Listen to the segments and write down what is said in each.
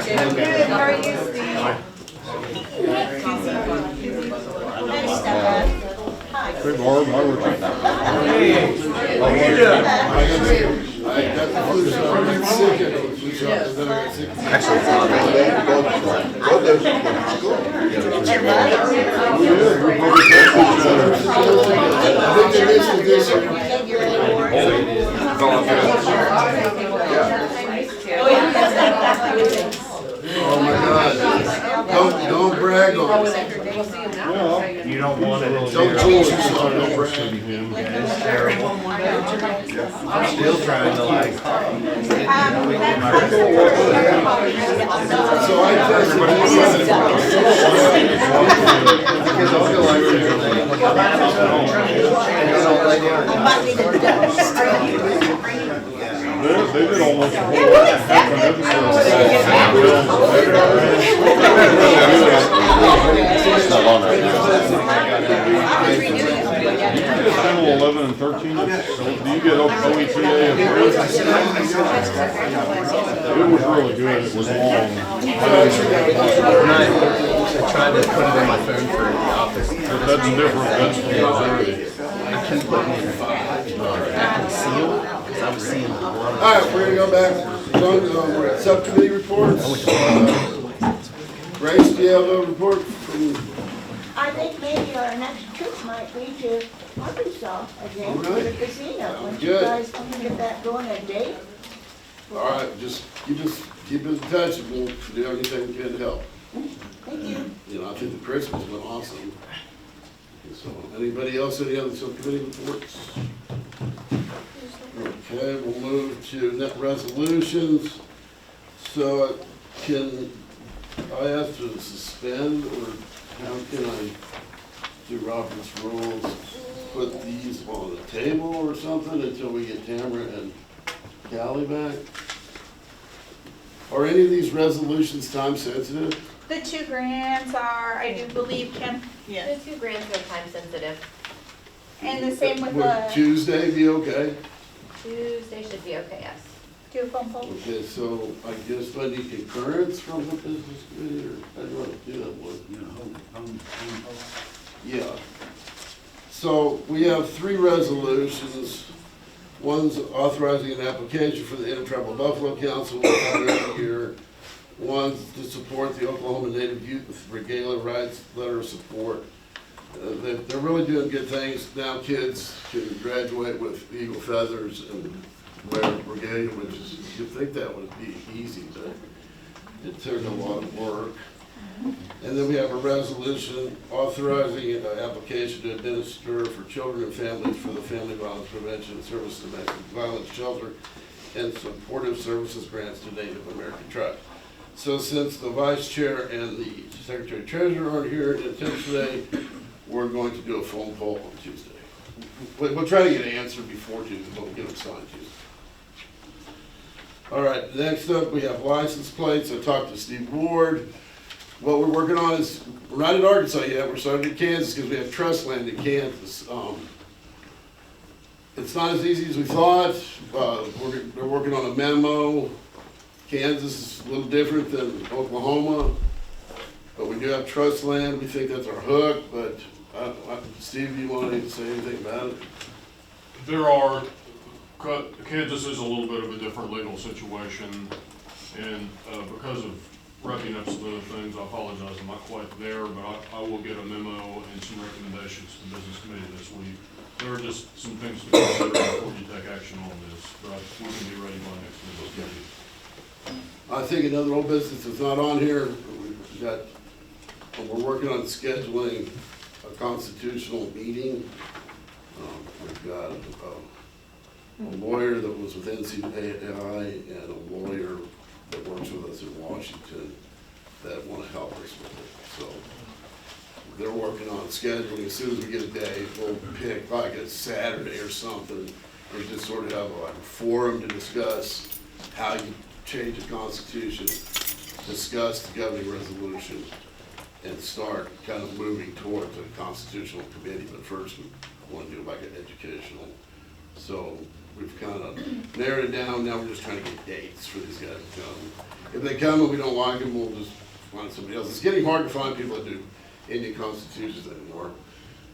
Good, how are you, Steve? Hey Barb, how are you? How you doing? I got the flu shot. I got sick of the flu shot, and then I got sick. Actually, it's not I think they missed it this year. Oh my God. Don't brag on it. Well, You don't want it. Don't jinx yourself, don't brag. It's terrible. I'm still trying to like. So I tested Because I feel like they did almost a whole half an It's not on right now. You get 10, 11, and 13. Do you get OETA and it was really good. It was long. I tried to put it in my phone for the office. But that's different. That's from Missouri. I couldn't put it in back in the seal because I was seeing the one. All right, we're gonna go back. We're at subcommittee reports. Grace, do you have a report from? I think maybe our next trip might be to Arkansas again, to the casino. Once you Good. guys want to get that going a date? All right, just keep us in touch and we'll do everything we can to help. Thank you. You know, I think the Christmas went awesome. So, anybody else, any other subcommittee reports? Okay, we'll move to net resolutions. So, can I ask to suspend, or how can I, through Robert's rules, put these on the table or something until we get Tamara and Callie back? Are any of these resolutions time sensitive? The 2 grants are, I do believe, Kim, The 2 grants are time sensitive. and the same with Would the Tuesday be okay? Tuesday should be okay, yes. 2 phone poles. Okay, so I guess I need concurrence from the business committee, or I don't want to do that one. Yeah. So we have 3 resolutions. One's authorizing an application for the Intertribal Buffalo Council, which we do every year. One's to support the Oklahoma Native Youth Regalia Rights Letter of Support. They're really doing good things. Now kids can graduate with eagle feathers and wear regalia, which is, you'd think that would be easy, but it took a lot of work. And then we have a resolution authorizing an application to administer for children and families for the Family Violence Prevention Service Domestic Violence Shelter and Supportive Services Grants to Native American tribes. So since the Vice Chair and the Secretary Treasurer aren't here in attendance today, we're going to do a phone poll on Tuesday. We'll try to get an answer before Tuesday, but we'll get them signed Tuesday. All right, next up we have license plates. I talked to Steve Ward. What we're working on is, we're not in Arkansas yet, we're starting in Kansas because we have trust land in Kansas. It's not as easy as we thought. We're working on a memo. Kansas is a little different than Oklahoma, but we do have trust land. We think that's our hook, but Steve, do you want to say anything about it? There are, Kansas is a little bit of a different legal situation, and because of wrapping up some other things, I apologize, I'm not quite there, but I will get a memo and some recommendations to the business committee this week. There are just some things to consider before you take action on this, but we can be ready by next business committee. I think another old business that's not on here, we're working on scheduling a constitutional meeting. We've got a lawyer that was with NCAI and a lawyer that works with us in Washington that want to help us with it. So they're working on scheduling. As soon as we get a day, we'll pick like a Saturday or something and just sort of have a forum to discuss how you change the Constitution, discuss the governing resolution, and start kind of moving towards a constitutional committee. But first, we want to do like an educational. So we've kind of narrowed it down. Now we're just trying to get dates for these guys to come. If they come and we don't like them, we'll just find somebody else. It's getting hard to find people that do Indian constitutions anymore.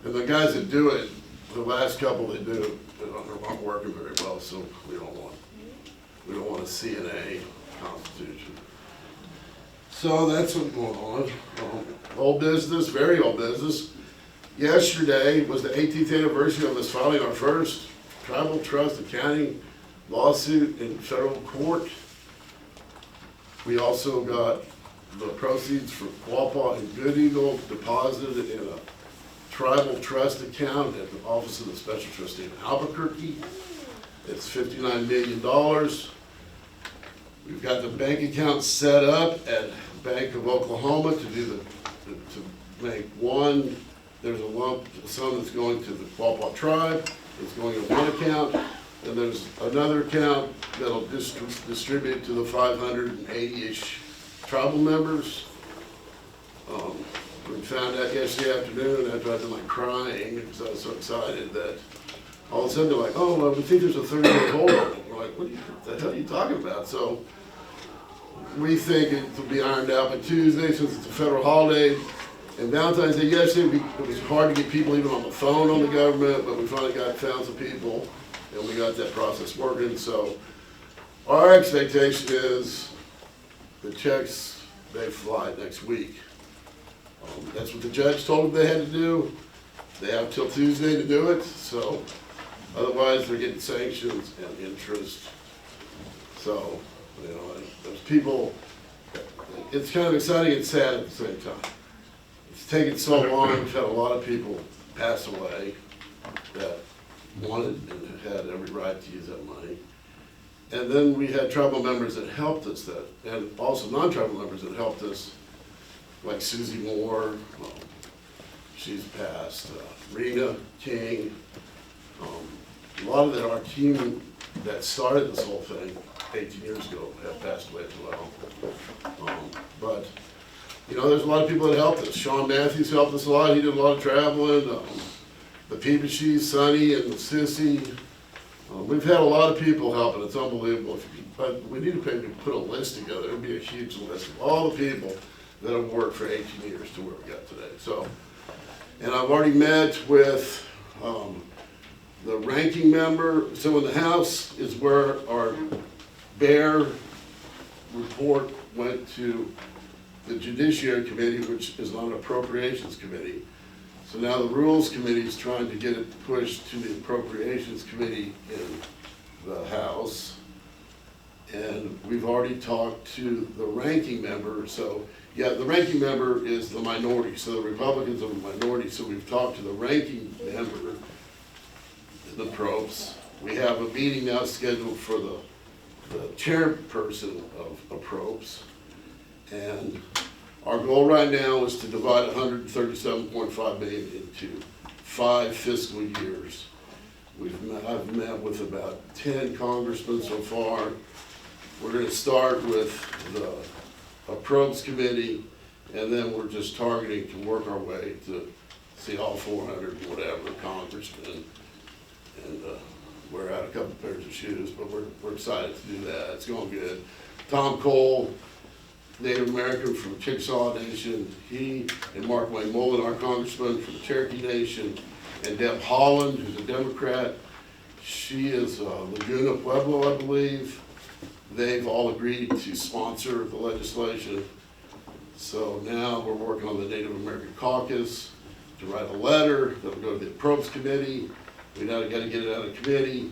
And the guys that do it, the last couple that do, aren't working very well, so we don't want a CNA constitution. So that's what's going on. Old business, very old business. Yesterday was the 18th anniversary of us filing our first tribal trust accounting lawsuit in federal court. We also got the proceeds from Quapaw and Good Eagle deposited in a tribal trust account at the Office of the Special Trustee in Albuquerque. It's $59 million. We've got the bank account set up at Bank of Oklahoma to make one. There's a lump sum that's going to the Quapaw tribe. It's going in one account. And there's another account that'll distribute to the 580-ish tribal members. We found out yesterday afternoon after I'd been like crying because I was so excited that all of a sudden they're like, oh, well, we think there's a 30-day hold on it. We're like, what the hell are you talking about? So we think it will be ironed out by Tuesday since it's a federal holiday. And Valentine's Day yesterday, it was hard to get people even on the phone on the government, but we finally found some people and we got that process working. So our expectation is the checks, they fly next week. That's what the judge told them they had to do. They have till Tuesday to do it, so otherwise they're getting sanctions and interest. So, you know, there's people, it's kind of exciting and sad at the same time. It's taken so long. We've had a lot of people pass away that wanted and had every right to use that money. And then we had tribal members that helped us, and also non-tribal members that helped us, like Susie Moore, she's passed, Rena King. A lot of our team that started this whole thing 18 years ago have passed away as well. But, you know, there's a lot of people that helped us. Sean Matthews helped us a lot. He did a lot of traveling. The Peepachees, Sonny and Sissy. We've had a lot of people helping. It's unbelievable. But we need to maybe put a list together. It would be a huge list of all the people that have worked for 18 years to where we got today. So, and I've already met with the ranking member. So in the House is where our BEAR report went to the Judiciary Committee, which is not an Appropriations Committee. So now the Rules Committee is trying to get it pushed to the Appropriations Committee in the House. And we've already talked to the ranking member. So yeah, the ranking member is the minority. So the Republicans are the minority. So we've talked to the ranking member, the Probes. We have a meeting now scheduled for the chairperson of Probes. And our goal right now is to divide $137.5 million into 5 fiscal years. I've met with about 10 congressmen so far. We're going to start with a probes committee, and then we're just targeting to work our way to see all 400 whatever congressmen, and wear out a couple pairs of shoes, but we're excited to do that. It's going good. Tom Cole, Native American from Chickasaw Nation, he and Mark Wayne Mullen, our congressman from the Cherokee Nation, and Deb Holland, who's a Democrat. She is Laguna Pueblo, I believe. They've all agreed to sponsor the legislation. So now we're working on the Native American Caucus to write a letter that will go to the Probes Committee. We now got to get it out of committee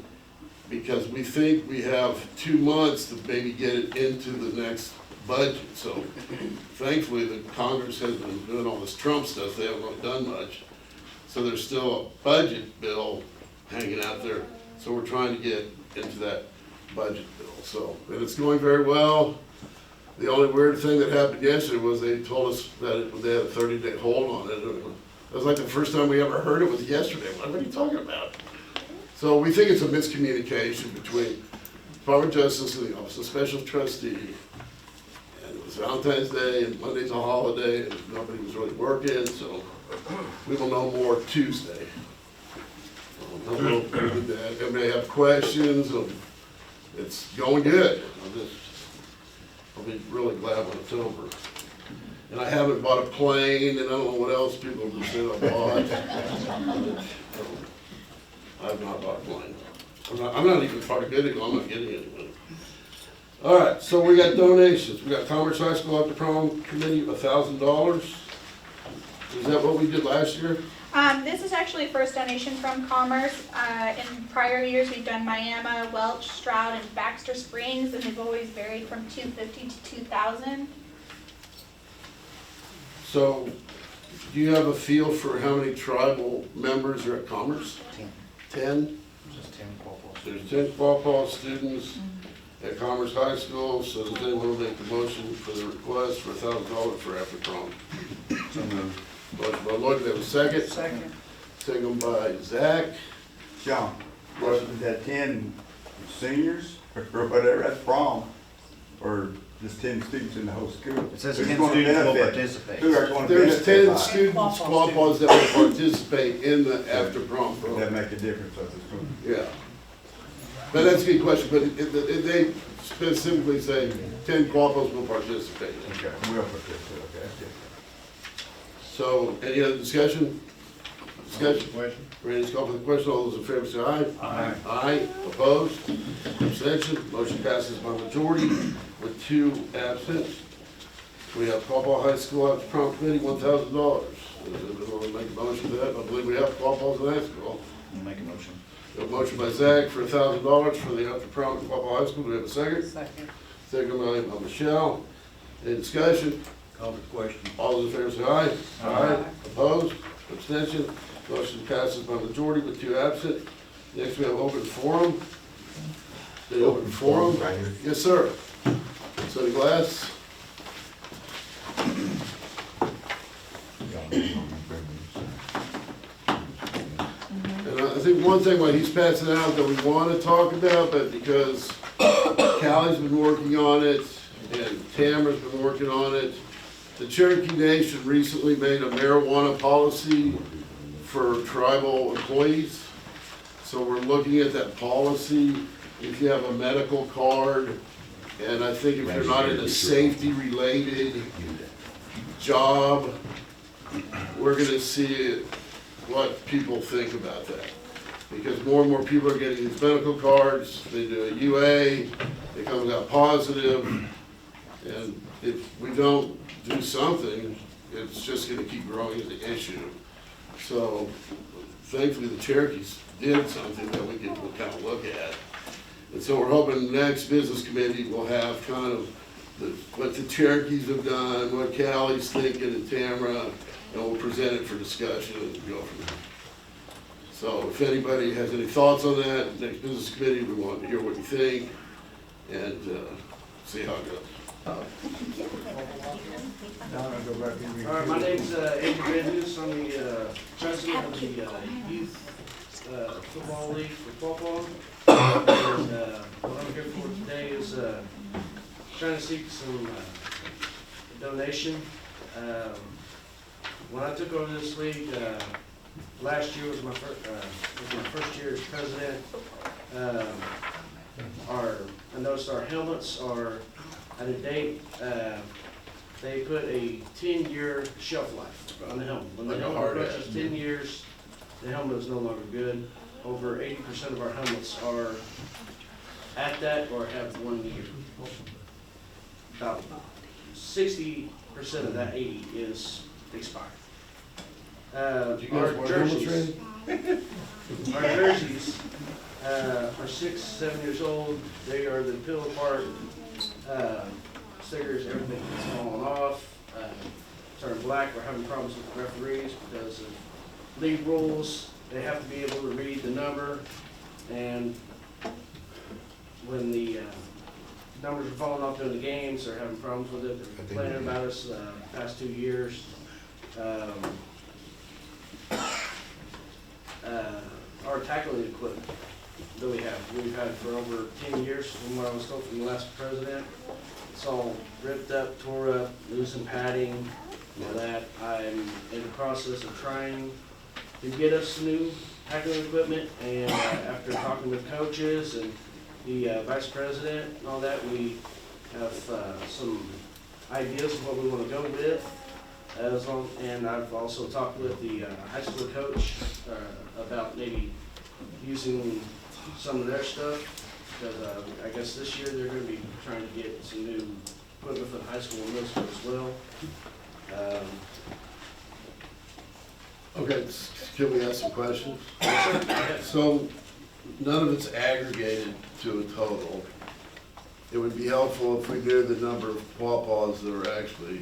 because we think we have 2 months to maybe get it into the next budget. So thankfully the Congress has been doing all this Trump stuff. They haven't really done much. So there's still a budget bill hanging out there. So we're trying to get into that budget bill. So, and it's going very well. The only weird thing that happened yesterday was they told us that they had a 30-day hold on it. It was like the first time we ever heard it was yesterday. What are you talking about? So we think it's a miscommunication between Department of Justice and the Office of Special Trustee. And it was Valentine's Day and Monday's a holiday and nobody was really working. So we will know more Tuesday. I'm okay with that. Everybody have questions? It's going good. I'll be really glad when it's over. And I haven't bought a plane, and I don't know what else people have said I bought. I've not bought a plane. I'm not even part of getting it. I'm not getting anything. All right, so we got donations. We got Commerce High School After Prom Committee, $1,000. Is that what we did last year? This is actually first donation from Commerce. In prior years, we've done Miami, Welch, Stroud, and Baxter Springs, and they've always varied from $250 to $2,000. So, do you have a feel for how many tribal members are at Commerce? 10? Just 10 Quapaws. There's 10 Quapaw students at Commerce High School, so does anyone make the motion for the request for $1,000 for after prom? So moved. Motion by Lloyd, do we have a second? Second. Second by Zach. John, was that 10 seniors or whatever, that's prom, or just 10 students in the whole school? It says Who's 10 gonna students will benefit? participate. Who are going to There's benefit 10 by it? students, Quapaws that will participate in the after prom Does that program. make a difference at the school? Yeah. But that's a good question, but they specifically say 10 Quapaws will participate. Okay, we'll put this, okay, that's good. So, any other discussion? Discussion? Ready to call for the question? All those in favor say aye. Aye. Aye. Opposed? Abstention? Motion passes by majority with 2 absent. We have Quapaw High School After Prom Committee, $1,000. Does anyone make a motion for that? I believe we have Quapaws in high school. I'll make a motion. We have a motion by Zach for $1,000 for the After Prom at Quapaw High School. Do we have a second? Second. Second by Michelle. Any discussion? Call for the question. All those in favor say aye. Aye. Opposed? Abstention? Motion passes by majority with 2 absent. Next, we have open forum. The open forum. Right here. Yes, sir. So the glass. And I think one thing what he's passing out that we want to talk about, but because Callie's been working on it and Tamara's been working on it, the Cherokee Nation recently made a marijuana policy for tribal employees. So we're looking at that policy. If you have a medical card, and I think if you're not in a safety-related job, we're gonna see what people think about that. Because more and more people are getting these medical cards, they do a UA, they come out positive, and if we don't do something, it's just gonna keep growing as an issue. So thankfully the Cherokees did something that we can kind of look at. And so we're hoping the next business committee will have kind of what the Cherokees have done, what Callie's thinking, and Tamara, and we'll present it for discussion and go from there. So if anybody has any thoughts on that, next business committee, we want to hear what you think and see how it goes. All right, my name's Andrew Andrews. I'm the president of the youth football league for Quapaw. And what I'm here for today is trying to seek some donation. When I took over this league, last year was my first year as president. I noticed our helmets are out of date. They put a 10-year shelf life on the helmet. When the helmet approaches 10 years, the helmet is no longer good. Over 80% of our helmets are at that or have 1 year. About 60% of that 80 is expired. Do you guys wear helmets, Randy? Our jerseys are 6, 7 years old. They are the pill apart stickers. Everything is falling off, turning black. We're having problems with the referees because of league rules. They have to be able to read the number, and when the numbers are falling off during the games, they're having problems with it. They're complaining about us the past 2 years. Our tackling equipment that we've had for over 10 years from what I was told from the last president. It's all ripped up, tore up, losing padding, and all that. I'm in the process of trying to get us new tackling equipment, and after talking with coaches and the vice president and all that, we have some ideas of what we want to go with. And I've also talked with the high school coach about maybe using some of their stuff, because I guess this year they're going to be trying to get some new equipment for the high school and middle school as well. Okay, can we ask some questions? So, none of it's aggregated to a total. It would be helpful if we knew the number of Quapaws that are actually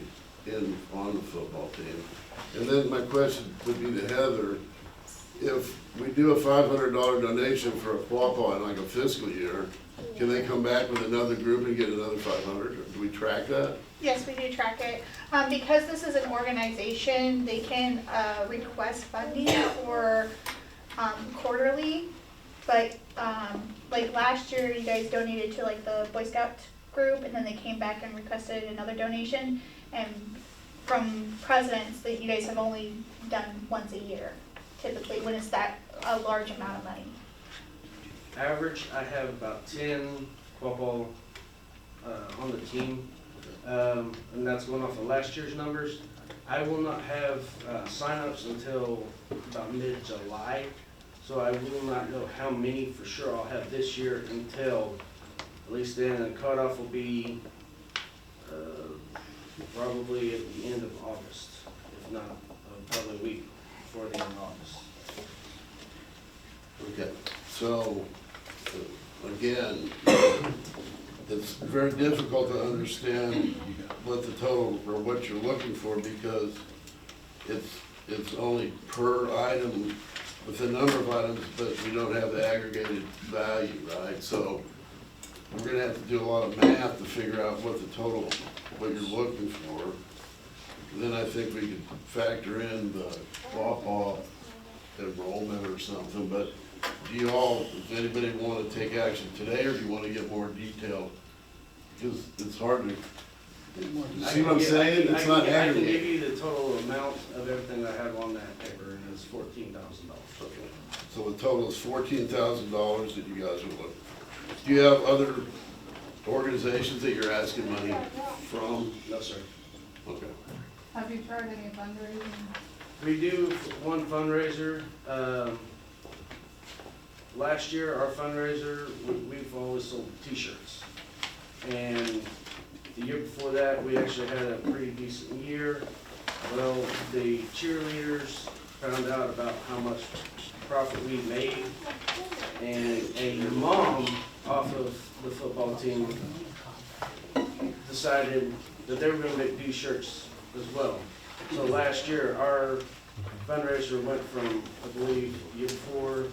on the football team. And then my question would be to Heather, if we do a $500 donation for a Quapaw in like a fiscal year, can they come back with another group and get another 500? Do we track that? Yes, we do track it. Because this is an organization, they can request funding for quarterly. But like last year, you guys donated to like the Boy Scout group, and then they came back and requested another donation. And from presidents, that you guys have only done once a year, typically, when it's that a large amount of money. Average, I have about 10 Quapaw on the team, and that's going off of last year's numbers. I will not have signups until about mid-July, so I will not know how many for sure I'll have this year until at least then. The cutoff will be probably at the end of August, if not probably a week before the end of August. Okay, so, again, it's very difficult to understand what the total, or what you're looking for, because it's only per item with the number of items, but we don't have the aggregated value, right? So, we're gonna have to do a lot of math to figure out what the total, what you're looking for. Then I think we could factor in the Quapaw enrollment or something, but does anybody want to take action today, or do you want to get more detailed? Because it's hard to, see what I'm saying? It's not I can give aggregated. you the total amount of everything I have on that paper, and it's $14,000. Okay. So the total is $14,000 that you guys are looking for. Do you have other organizations that you're asking money from? No, sir. Okay. Have you tried any fundraising? We do one fundraiser. Last year, our fundraiser, we've always sold t-shirts. And the year before that, we actually had a pretty decent year. Well, the cheerleaders found out about how much profit we made. And a mom off of the football team decided that they were going to do shirts as well. So last year, our fundraiser went from, I believe, the year before,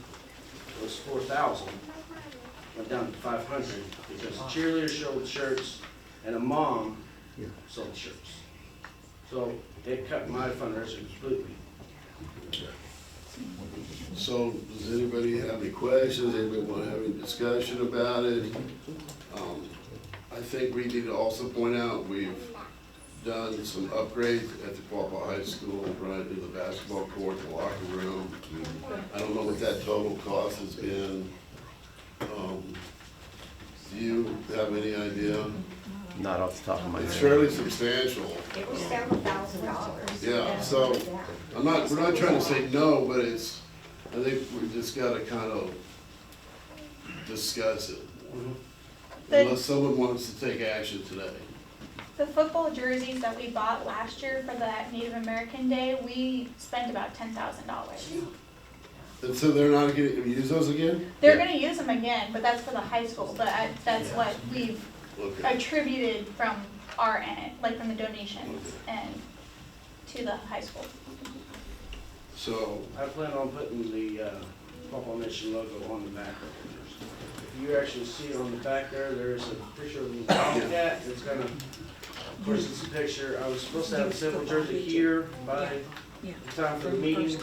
it was 4,000, went down to 500, because cheerleaders sold shirts and a mom sold shirts. So it cut my fundraiser completely. So does anybody have any questions? Anybody want to have any discussion about it? I think we need to also point out we've done some upgrades at the Quapaw High School, right, in the basketball court, the locker room. I don't know what that total cost has been. Do you have any idea? Not off the top of my head. It's fairly substantial. It was several $1,000s. Yeah, so we're not trying to say no, but I think we just gotta kind of discuss it. Unless someone wants to take action today. The football jerseys that we bought last year for that Native American Day, we spent about $10,000. And so they're not gonna use those again? They're gonna use them again, but that's for the high school, but that's what we've Okay. attributed from our end, like from the donations and to the high school. So, I plan on putting the Quapaw Nation logo on the back of the jersey. If you actually see it on the back there, there's a picture of the cat. It's gonna, of course, it's a picture. I was supposed to have a simple jersey here by the time for the meeting,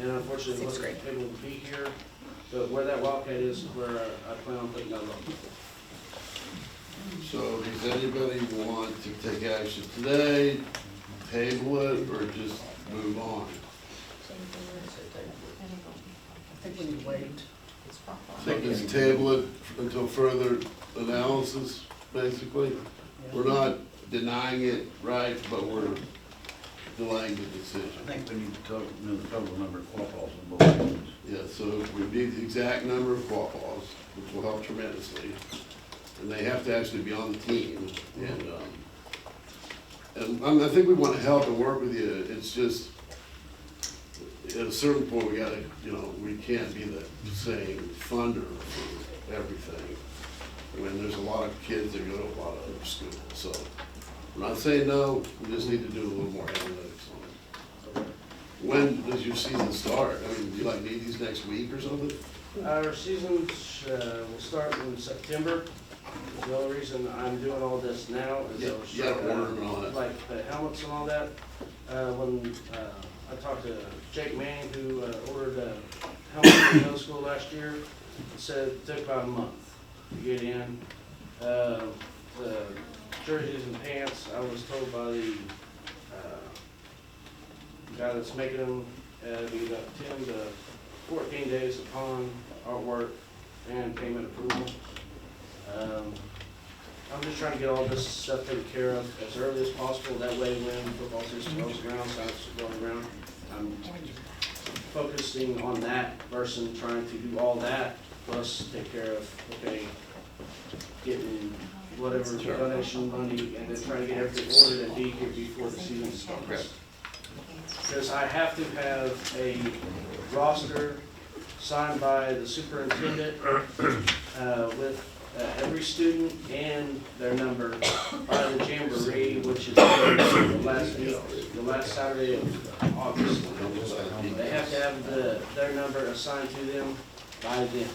and unfortunately wasn't able to be here. But where that wildcat is where I plan on putting that logo. so does anybody want to take action today, table it, or just move on? think we need to wait. I think just table it until further analysis, basically. We're not denying it, right, but we're delaying the decision. I think we need to know the total number of Quapaws on both ends. Yeah, so we need the exact number of Quapaws, which will help tremendously. And they have to actually be on the team. And I think we want to help and work with you. It's just, at a certain point, we gotta, we can't be the same funder for everything. I mean, there's a lot of kids that go to a lot of other schools, so I'm not saying no, we just need to do a little more analytics on it. When does your season start? I mean, do you like need these next week or something? Our seasons will start in September. The only reason I'm doing all this now is I was Yeah, order them and all that. like the helmets and all that. When I talked to Jake Manning, who ordered helmets for middle school last year, he said it took about a month to get in. The jerseys and pants, I was told by the guy that's making them, it'd be about 10 to 14 days upon artwork and payment approval. I'm just trying to get all this stuff taken care of as early as possible. That way when football season rolls around, science is rolling around, I'm focusing on that versus trying to do all that, plus take care of, okay, getting whatever donation money and then trying to get everything ordered and be here before the season starts. Because I have to have a roster signed by the superintendent with every student and their number by the Jamboree, which is the last week, the last Saturday of August. They have to have their number assigned to them by then.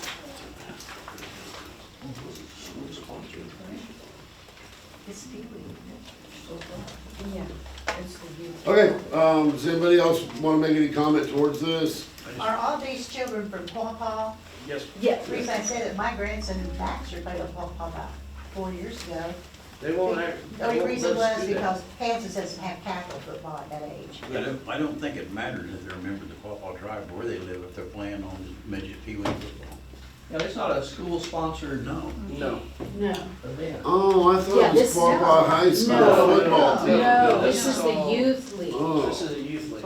Okay, does anybody else want to make any comment towards this? Are all these children from Quapaw? Yes, The reason I say that my grandson in Baxter played on Quapaw about 4 years ago. they won't act. The only reason was because Kansas doesn't have tackle football at that age. I don't think it matters if they're a member of the Quapaw tribe where they live, if they're playing on midget pee-wee football. Yeah, it's not a school-sponsored No. No. event. Oh, I thought Yeah, it was this- Quapaw High School No. football team. No, this this is is the all- youth league. Oh, This is a youth league.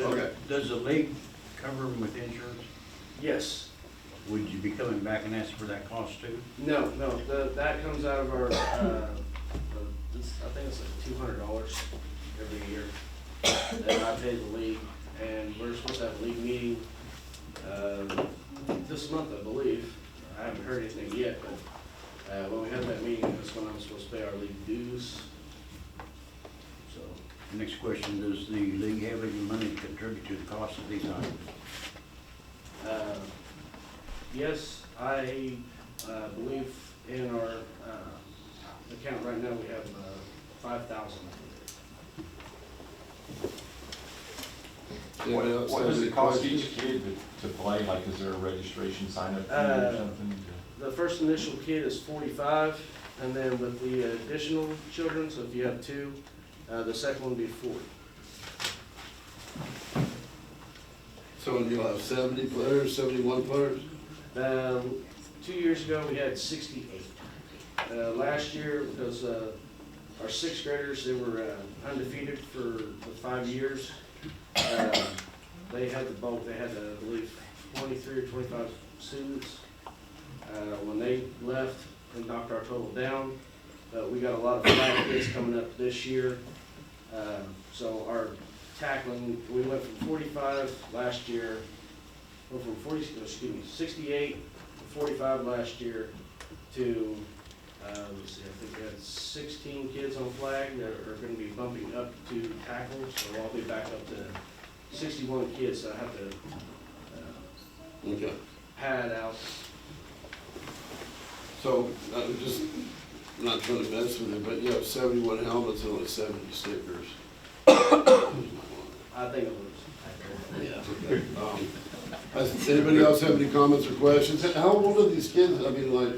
okay. Does the league cover them with insurance? Yes. Would you be coming back and asking for that cost too? No, that comes out of our, I think it's like $200 every year that I pay the league. And we're supposed to have a league meeting, this month, I believe. I haven't heard anything yet, but, when we have that meeting, that's when I'm supposed to pay our league dues. So, Next question, does the league have any money to contribute to the cost of these items? yes, I, believe in our, account right now, we have, 5,000. Anybody else What have does any it cost questions? each kid to play? Like, is there a registration sign-up fee or Uh, something? The first initial kid is 45, and then with the additional children, so if you have two, the second one would be 40. So you'll have 70 players, 71 players? 2 years ago, we had 68. Last year, because our sixth graders, they were undefeated for the 5 years. They had the bulk, they had, I believe, 23 or 25 students. When they left, and knocked our total down. We got a lot of flag kids coming up this year. So our tackling, we went from 45 last year, or from 68 to 45 last year to, let's see, I think we had 16 kids on flag that are gonna be bumping up to tackles, so I'll be back up to 61 kids that I have to Okay. pad out. So, just, I'm not trying to mess with it, but you have 71 helmets and only 70 stickers. I think it was. Yeah. Does anybody else have any comments or questions? How old are these kids? I mean, like,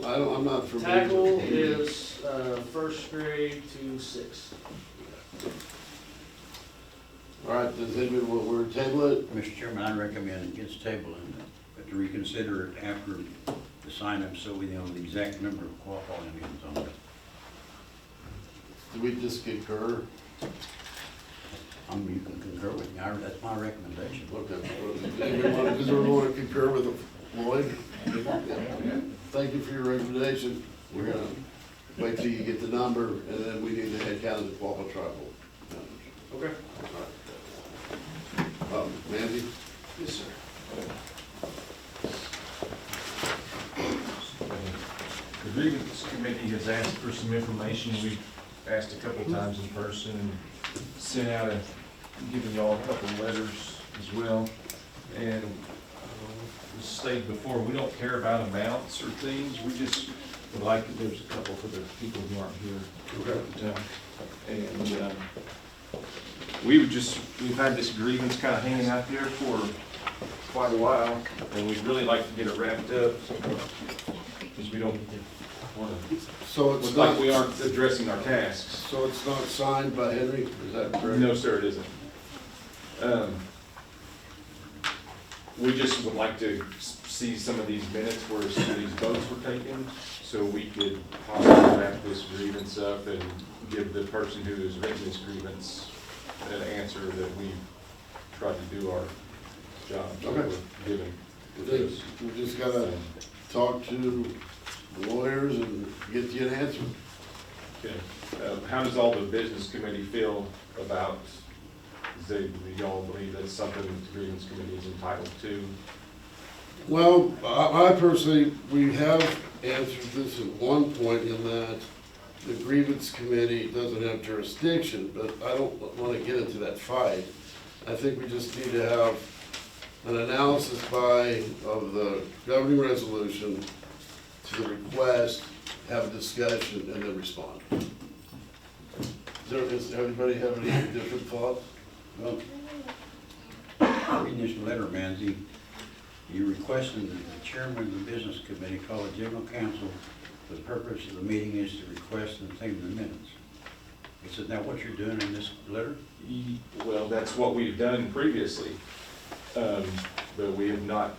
I'm not familiar. Tackle is first grade to sixth. All right, does anybody want, we're table it? Mr. Chairman, I recommend against tabling it, but to reconsider it after the sign-up, so we know the exact number of Quapaw Indians on it. Do we just concur? You can concur with me, that's my recommendation. Okay. Does everyone want to concur with Lloyd? Thank you for your recommendation. We're gonna wait till you get the number, and then we need to head count of the Quapaw tribal. Okay. Mandy? Yes, sir. The grievance committee has asked for some information. We've asked a couple times in person and sent out given y'all a couple of letters as well. And as stated before, we don't care about amounts or things. We just would like, there's a couple for the people who aren't here. And we've had this grievance kind of hanging out there for quite a while, and we'd really like to get it wrapped up, because we don't want to, So it's look not, like we aren't addressing our tasks. so it's not signed by Henry, is that correct? No, sir, it isn't. We just would like to see some of these minutes where some of these votes were taken, so we could possibly wrap this grievance up and give the person who has written this grievance an answer that we tried to do our job that we're given. We just gotta talk to the lawyers and get you an answer. Okay. How does all the business committee feel about, do y'all believe that's something that the grievance committee is entitled to? Well, I personally, we have answered this at one point in that the grievance committee doesn't have jurisdiction, but I don't want to get into that fight. I think we just need to have an analysis of the governing resolution to the request, have a discussion, and then respond. Does everybody have any different thoughts? Well, reading this letter, Manzi, you're requesting that the chairman of the business committee call a general council for the purpose of the meeting is to request and take the minutes. Is that what you're doing in this letter? Well, that's what we've done previously, but we have not,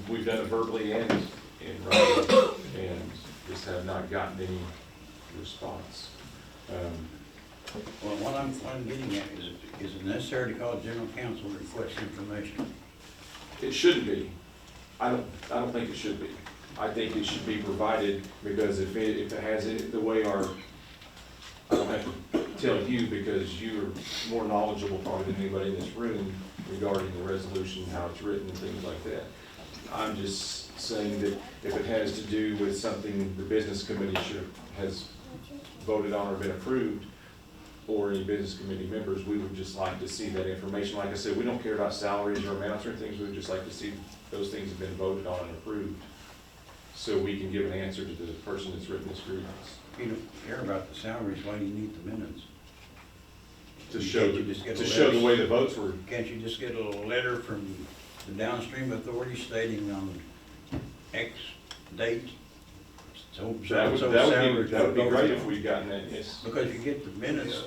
we've done it verbally and in writing, and just have not gotten any response. Well, what I'm getting at is it necessary to call a general council to request information? It shouldn't be. I don't think it should be. I think it should be provided, because if it has it the way I don't have to tell you, because you're more knowledgeable probably than anybody in this room regarding the resolution, how it's written and things like that. I'm just saying that if it has to do with something the business committee has voted on or been approved, or any business committee members, we would just like to see that information. Like I said, we don't care about salaries or amounts or things. We would just like to see those things have been voted on and approved, so we can give an answer to the person that's written this grievance. If you don't care about the salaries, why do you need the minutes? To show the way the votes were. Can't you just get a letter from the downstream authority stating on X date? That would be great if we'd gotten that, yes. Because you get the minutes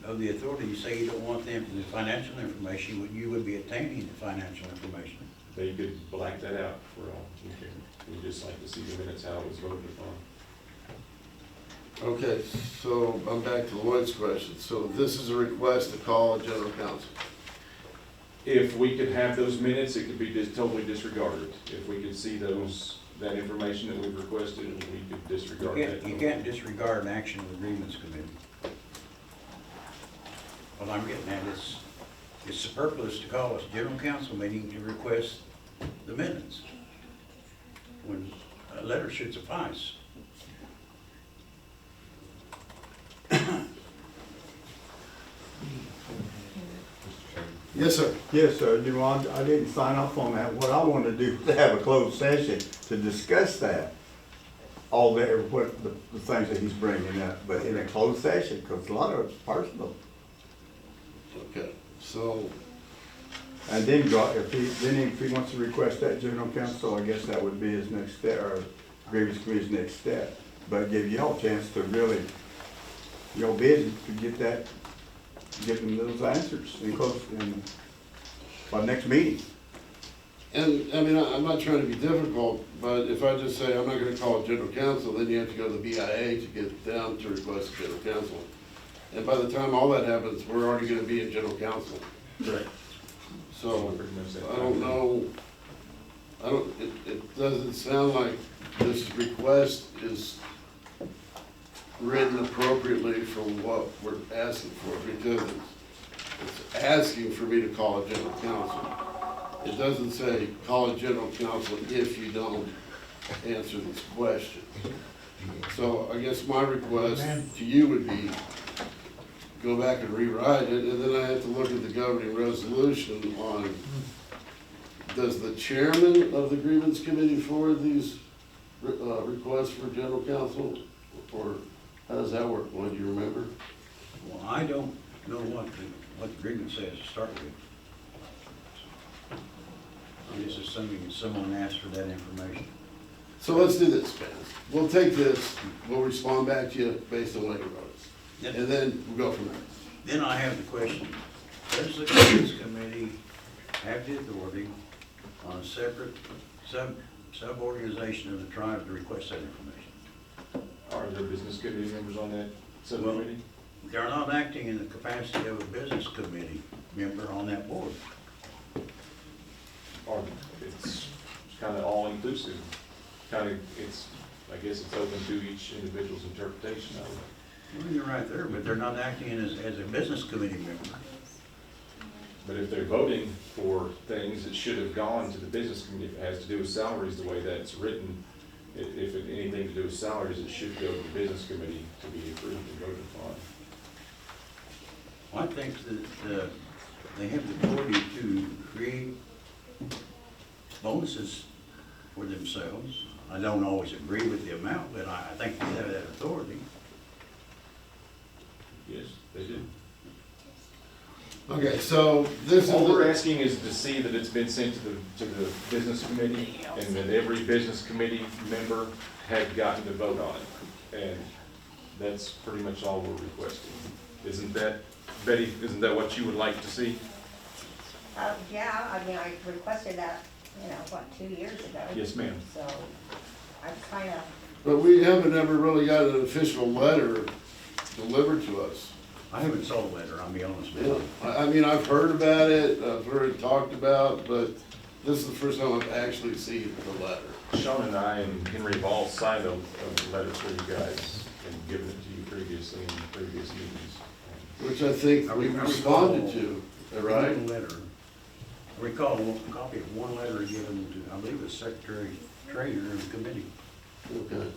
of the authority, you say you don't want the financial information, you would be obtaining the financial information. They could black that out for all we care. We'd just like to see the minutes, how it was voted upon. Okay, so I'm back to Lloyd's question. So this is a request to call a general council. If we could have those minutes, it could be just totally disregarded. If we could see that information that we've requested, we could disregard that. You can't disregard an action of the grievance committee. What I'm getting at is, it's superfluous to call a general council meeting to request the minutes, when a letter should suffice. Yes, sir. Yes, sir. You know, I didn't sign off on that. What I wanted to do was have a closed session to discuss that. All the things that he's bringing up, but in a closed session, because a lot of it's personal. Okay, so. And then if he wants to request that general counsel, I guess that would be his next step, or grievance committee's next step. But give y'all a chance to really, busy to get that get them those answers by next meeting. And, I mean, I'm not trying to be difficult, but if I just say I'm not gonna call it general counsel, then you have to go to the BIA to get down to request general counsel. And by the time all that happens, we're already gonna be in general counsel. Correct. So, I don't know, it doesn't sound like this request is written appropriately for what we're asking for, because it's asking for me to call a general counsel. It doesn't say, call a general counsel if you don't answer this question. So I guess my request to you would be, go back and rewrite it, and then I have to look at the governing resolution on, does the chairman of the grievance committee forward these requests for general counsel? Or how does that work? What, do you remember? Well, I don't know what the agreement says to start with. I'm just assuming that someone asked for that information. So let's do this, Ben. We'll take this, we'll respond back to you based on what you wrote. Yep. And then we'll go from there. Then I have the question, does the grievance committee have the authority on a separate sub-organization of the tribe to request that information? Are there business committee members on that subcommittee? They're not acting in the capacity of a business committee member on that board. Or it's kind of all inclusive, I guess it's open to each individual's interpretation of it. Well, you're right there, but they're not acting as a business committee member. But if they're voting for things that should have gone to the business committee, if it has to do with salaries, the way that's written, if it anything to do with salaries, it should go to the business committee to be approved and voted upon. I think that they have the authority to create bonuses for themselves. I don't always agree with the amount, but I think they have that authority. Yes, they do. Okay, so this is. All we're asking is to see that it's been sent to the business committee, and that every business committee member had gotten to vote on it. And that's pretty much all we're requesting. Isn't that, Betty, isn't that what you would like to see? Yeah, I mean, I requested that, 2 years ago. Yes, ma'am. So I kind of. But we haven't ever really got an official letter delivered to us. I haven't saw the letter, I'll be honest with you. I mean, I've heard about it, I've heard it talked about, but this is the first time I've actually seen the letter. Sean and I and Henry have all signed a letter for you guys and given it to you previously in previous meetings. Which I think we responded to, right? One letter. I recall a copy of one letter given to, I believe it was Secretary Trainer of the committee. Okay.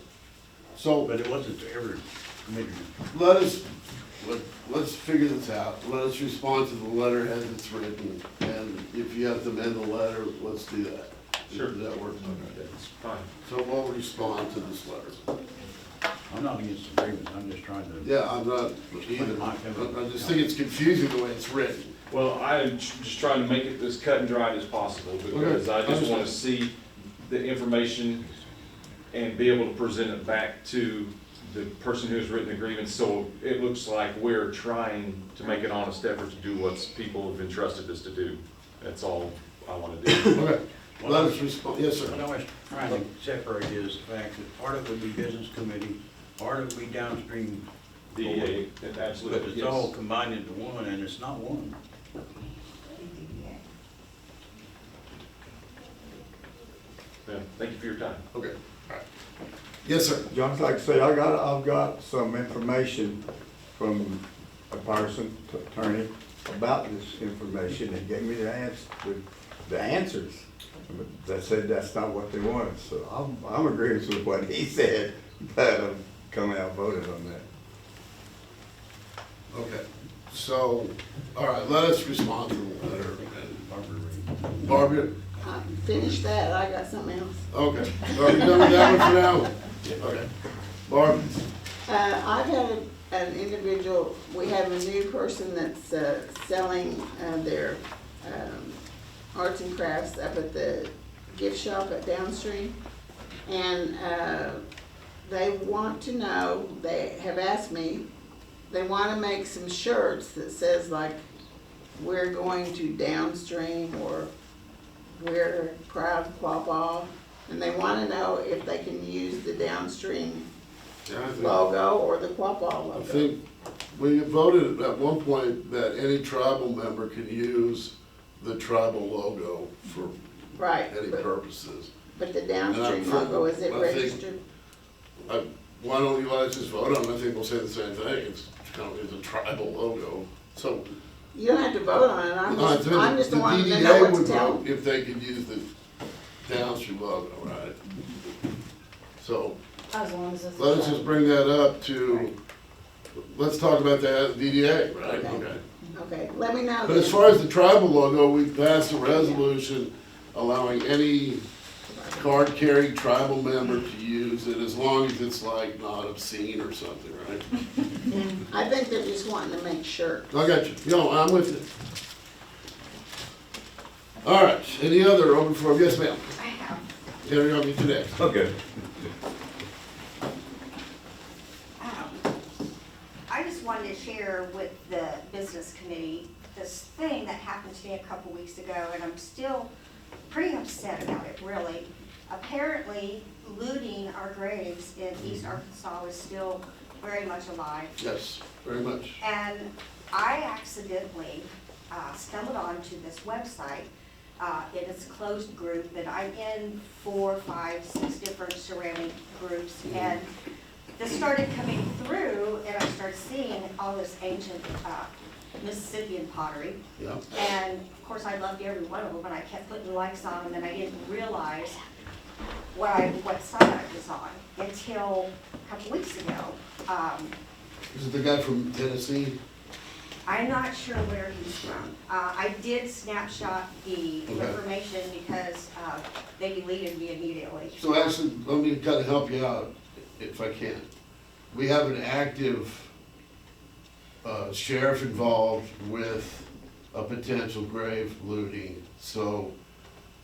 So, But it wasn't to every committee. let's figure this out. Let us respond to the letter as it's written, and if you have to amend the letter, let's do that. Sure. Does that work? That's fine. So we'll respond to this letter. I'm not against agreements, I'm just trying to. Yeah, I'm not either. I just think it's confusing the way it's written. Well, I'm just trying to make it as cut and dried as possible, because I just want to see the information and be able to present it back to the person who's written the grievance, so it looks like we're trying to make an honest effort to do what people have entrusted us to do. That's all I want to do. Okay, let us respond. Yes, sir. What I was trying to separate is the fact that part of it would be business committee, part of it would be downstream. DEA, absolutely, But it's yes. all combined into one, and it's not one. Yeah, thank you for your time. Okay. All right. Yes, sir. John, like I say, I've got some information from a person, attorney, about this information. They gave me the answers. But they said that's not what they wanted, so I'm agreeing with what he said, but I'm coming out voting on that. Okay. So, all right, let us respond to the letter. Barbara? Finish that, I got something else. Okay. Are you done with that one for now? Okay. Barb? I've had an individual, we have a new person that's selling their arts and crafts up at the gift shop at Downstream. And they want to know, they have asked me, they wanna make some shirts that says like, we're going to downstream, or we're proud Quapaw. And they wanna know if they can use the downstream Yeah, I think- logo or the Quapaw I logo. think we voted at one point that any tribal member can use the tribal logo for Right, any purposes. but the downstream And logo, is it I think- registered? Why don't you guys just vote on it? I think we'll say the same thing. It's kind of, it's a tribal logo. So, You don't have to vote on it, I'm just the wanting to know DDA what would to tell vote them. if they could use the downstream logo, right? So, As long as it's. let's just bring that up to, let's talk about that at the DDA, right? Okay. Okay, let me know. But as then. far as the tribal logo, we passed a resolution allowing any card-carrying tribal member to use it as long as it's like not obscene or something, right? I think they're just wanting to make sure. I got you. Yo, I'm with you. All right, any other open forum? Yes, ma'am. I have. Here you go, today. Okay. I just wanted to share with the business committee this thing that happened to me a couple weeks ago, and I'm still pretty upset about it, really. Apparently, looting our graves in East Arkansas is still very much alive. Yes, very much. And I accidentally stumbled onto this website. It is a closed group, and I'm in 4, 5, 6 different ceramic groups, and this started coming through, and I started seeing all this ancient Mississippian pottery. Yeah. And of course, I loved every one of them, and I kept putting likes on them, and I didn't realize what site I was on until a couple weeks ago. Is it the guy from Tennessee? I'm not sure where he's from. I did snapshot the Okay. information because they deleted me immediately. So actually, let me kind of help you out, if I can. We have an active sheriff involved with a potential grave looting. So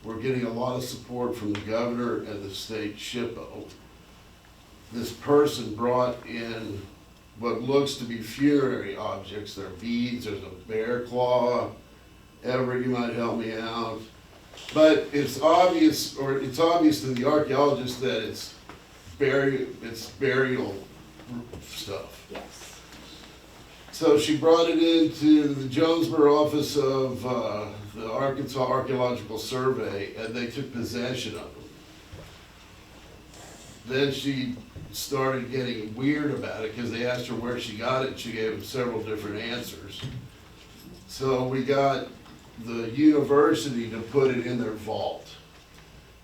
we're getting a lot of support from the governor and the state SHPO. This person brought in what looks to be funerary objects. There are beads, there's a bear claw. Everett, you might help me out. But it's obvious to the archaeologist that it's burial stuff. Yes. So she brought it into the Jonesboro office of the Arkansas Archaeological Survey, and they took possession of them. Then she started getting weird about it because they asked her where she got it. She gave them several different answers. So we got the university to put it in their vault.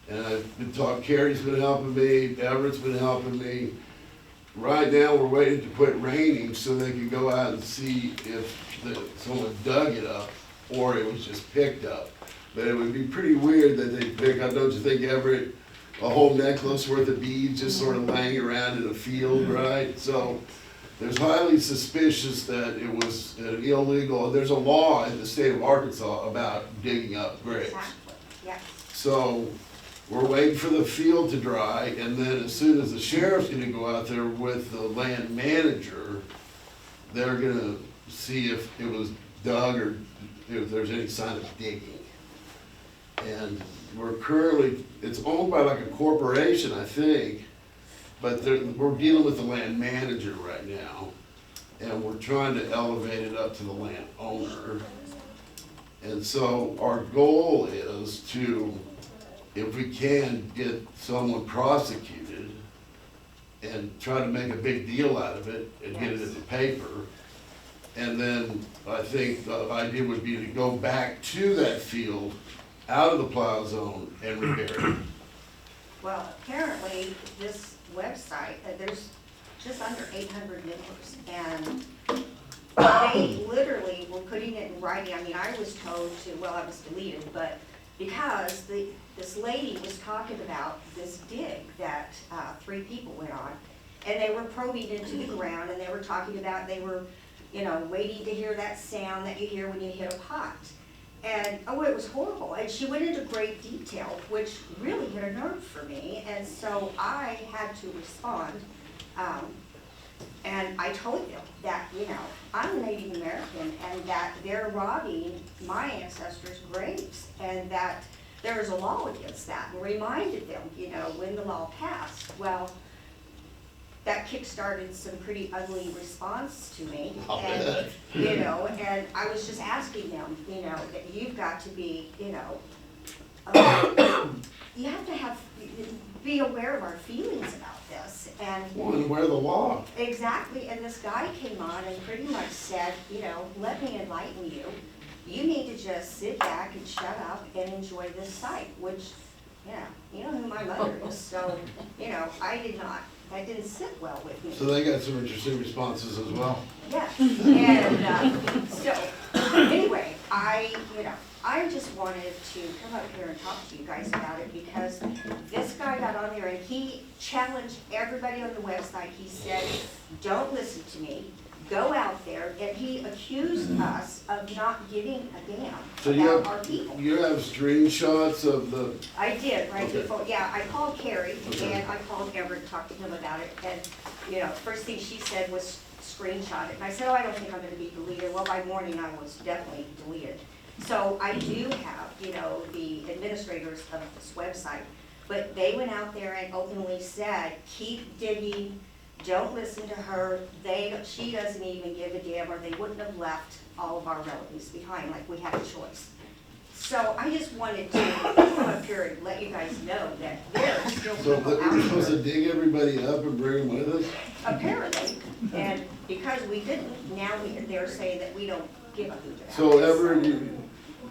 And I've been talking, Carrie's been helping me, Everett's been helping me. Right now, we're waiting to quit raining so they can go out and see if someone dug it up or it was just picked up. But it would be pretty weird that they pick up, don't you think, Everett, a whole necklace worth of beads just sort of laying around in a field, right? So there's highly suspicious that it was an illegal, there's a law in the state of Arkansas about digging up graves. Exactly, yes. So we're waiting for the field to dry, and then as soon as the sheriff's gonna go out there with the land manager, they're gonna see if it was dug or if there's any sign of digging. And we're currently, it's owned by like a corporation, I think, but we're dealing with the land manager right now, and we're trying to elevate it up to the landowner. And so our goal is to, if we can, get someone prosecuted and try to make a big deal out of it and get it in the paper. And then I think the idea would be to go back to that field, out of the plow zone, and repair it. Well, apparently, this website, there's just under 800 members, and they literally were putting it in writing. I mean, I was told to, well, I was deleted, but because this lady was talking about this dig that 3 people went on, and they were probing into the ground, and they were talking about, they were, waiting to hear that sound that you hear when you hit a pot. And, oh, it was horrible. And she went into great detail, which really hit a nerve for me. And so I had to respond. And I told them that, you know, I'm a Native American and that they're robbing my ancestors' graves and that there's a law against that, and reminded them, you know, when the law passed. Well, that kick-started some pretty ugly response to me. And, you know, and I was just asking them, you know, that you've got to be, you know, you have to be aware of our feelings about this. And Where the law? exactly, and this guy came on and pretty much said, you know, let me enlighten you. You need to just sit back and shut up and enjoy this site, which, yeah, you know who my mother is, so, you know, that didn't sit well with me. So they got some interesting responses as well. Yeah, and so, anyway, I just wanted to come up here and talk to you guys about it because this guy got on there and he challenged everybody on the website. He said, don't listen to me, go out there, and he accused us of not giving a damn about our people. You have screenshots of the, I did, right Okay. before, yeah, I called Carrie Okay. and I called Everett, talked to him about it, and, you know, first thing she said was screenshot it. And I said, oh, I don't think I'm gonna be deleted. Well, by morning, I was definitely deleted. So I do have, you know, the administrators of this website, but they went out there and openly said, keep digging, don't listen to her, she doesn't even give a damn, or they wouldn't have left all of our relatives behind, like we had a choice. So I just wanted to come up here and let you guys know that there are still so people that we're supposed to out there. dig everybody up and bring them with us? Apparently, and because we didn't, now they're saying that we don't give a hoot about it. So Everett,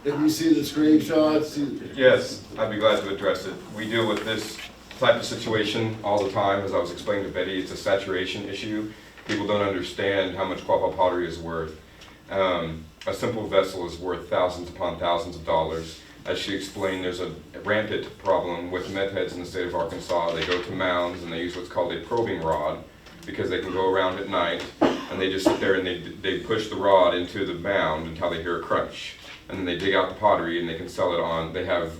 if you see the screenshots, Yes, I'd be glad to address it. We deal with this type of situation all the time. As I was explaining to Betty, it's a saturation issue. People don't understand how much Quapaw pottery is worth. A simple vessel is worth thousands upon thousands of dollars. As she explained, there's a rampant problem with meth heads in the state of Arkansas. They go to mounds and they use what's called a probing rod because they can go around at night and they just sit there and they push the rod into the mound until they hear a crunch. And then they dig out the pottery and they can sell it on, they have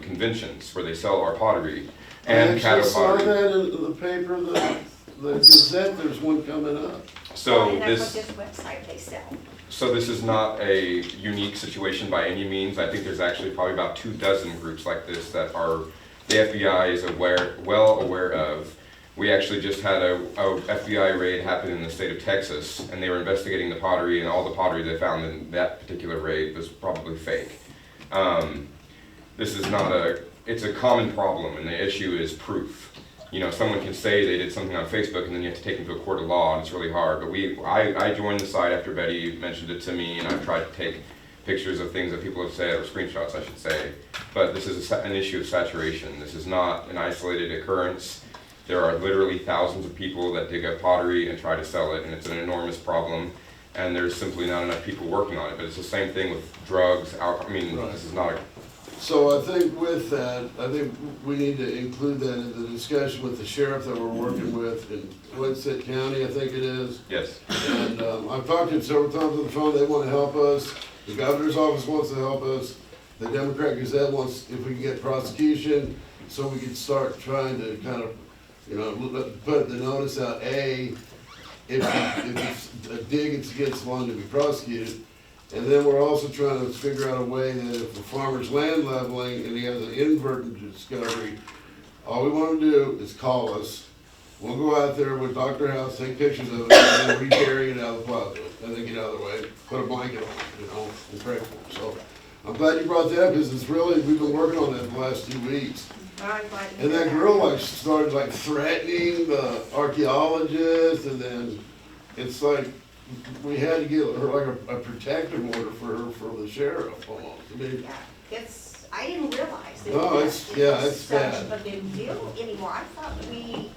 conventions where they sell our pottery and cattle saw pottery. that in the paper, the Gazette, there's one coming up. So And that's this, what this website they sell. so this is not a unique situation by any means. I think there's actually probably about 24 groups like this that the FBI is well aware of. We actually just had a FBI raid happen in the state of Texas, and they were investigating the pottery, and all the pottery they found in that particular raid was probably fake. This is not it's a common problem, and the issue is proof. You know, someone can say they did something on Facebook, and then you have to take them to a court of law, and it's really hard. But I joined the site after Betty mentioned it to me, and I've tried to take pictures of things that people have said, or screenshots, I should say. But this is an issue of saturation. This is not an isolated occurrence. There are literally thousands of people that dig up pottery and try to sell it, and it's an enormous problem. And there's simply not enough people working on it. But it's the same thing with drugs, alcohol. I mean, this is not a... So I think with that, I think we need to include that in the discussion with the sheriff that we're working with in Winsett County, I think it is. Yes. And I've talked to them several times on the phone, they want to help us. The governor's office wants to help us. The Democrat Gazette wants, if we can get prosecution, so we can start trying to kind of, you know, put the notice out, if it's a dig, it's against one to be prosecuted. And then we're also trying to figure out a way that if a farmer's land leveling and he has an inadvertent discovery, all we want to do is call us. We'll go out there with Dr. House, take pictures of it, and then re-bury it out of the plaza, and then get out of the way, put a blanket on it, you know, and pray for it. So I'm glad you brought that up, because it's really, we've been working on that the last 2 weeks. And that girl like started like threatening the archaeologist, and then it's like we had to get her like a protective order for her for the sheriff almost. I mean, Yeah, I didn't realize that No, it's such bad. a big deal anymore. I thought we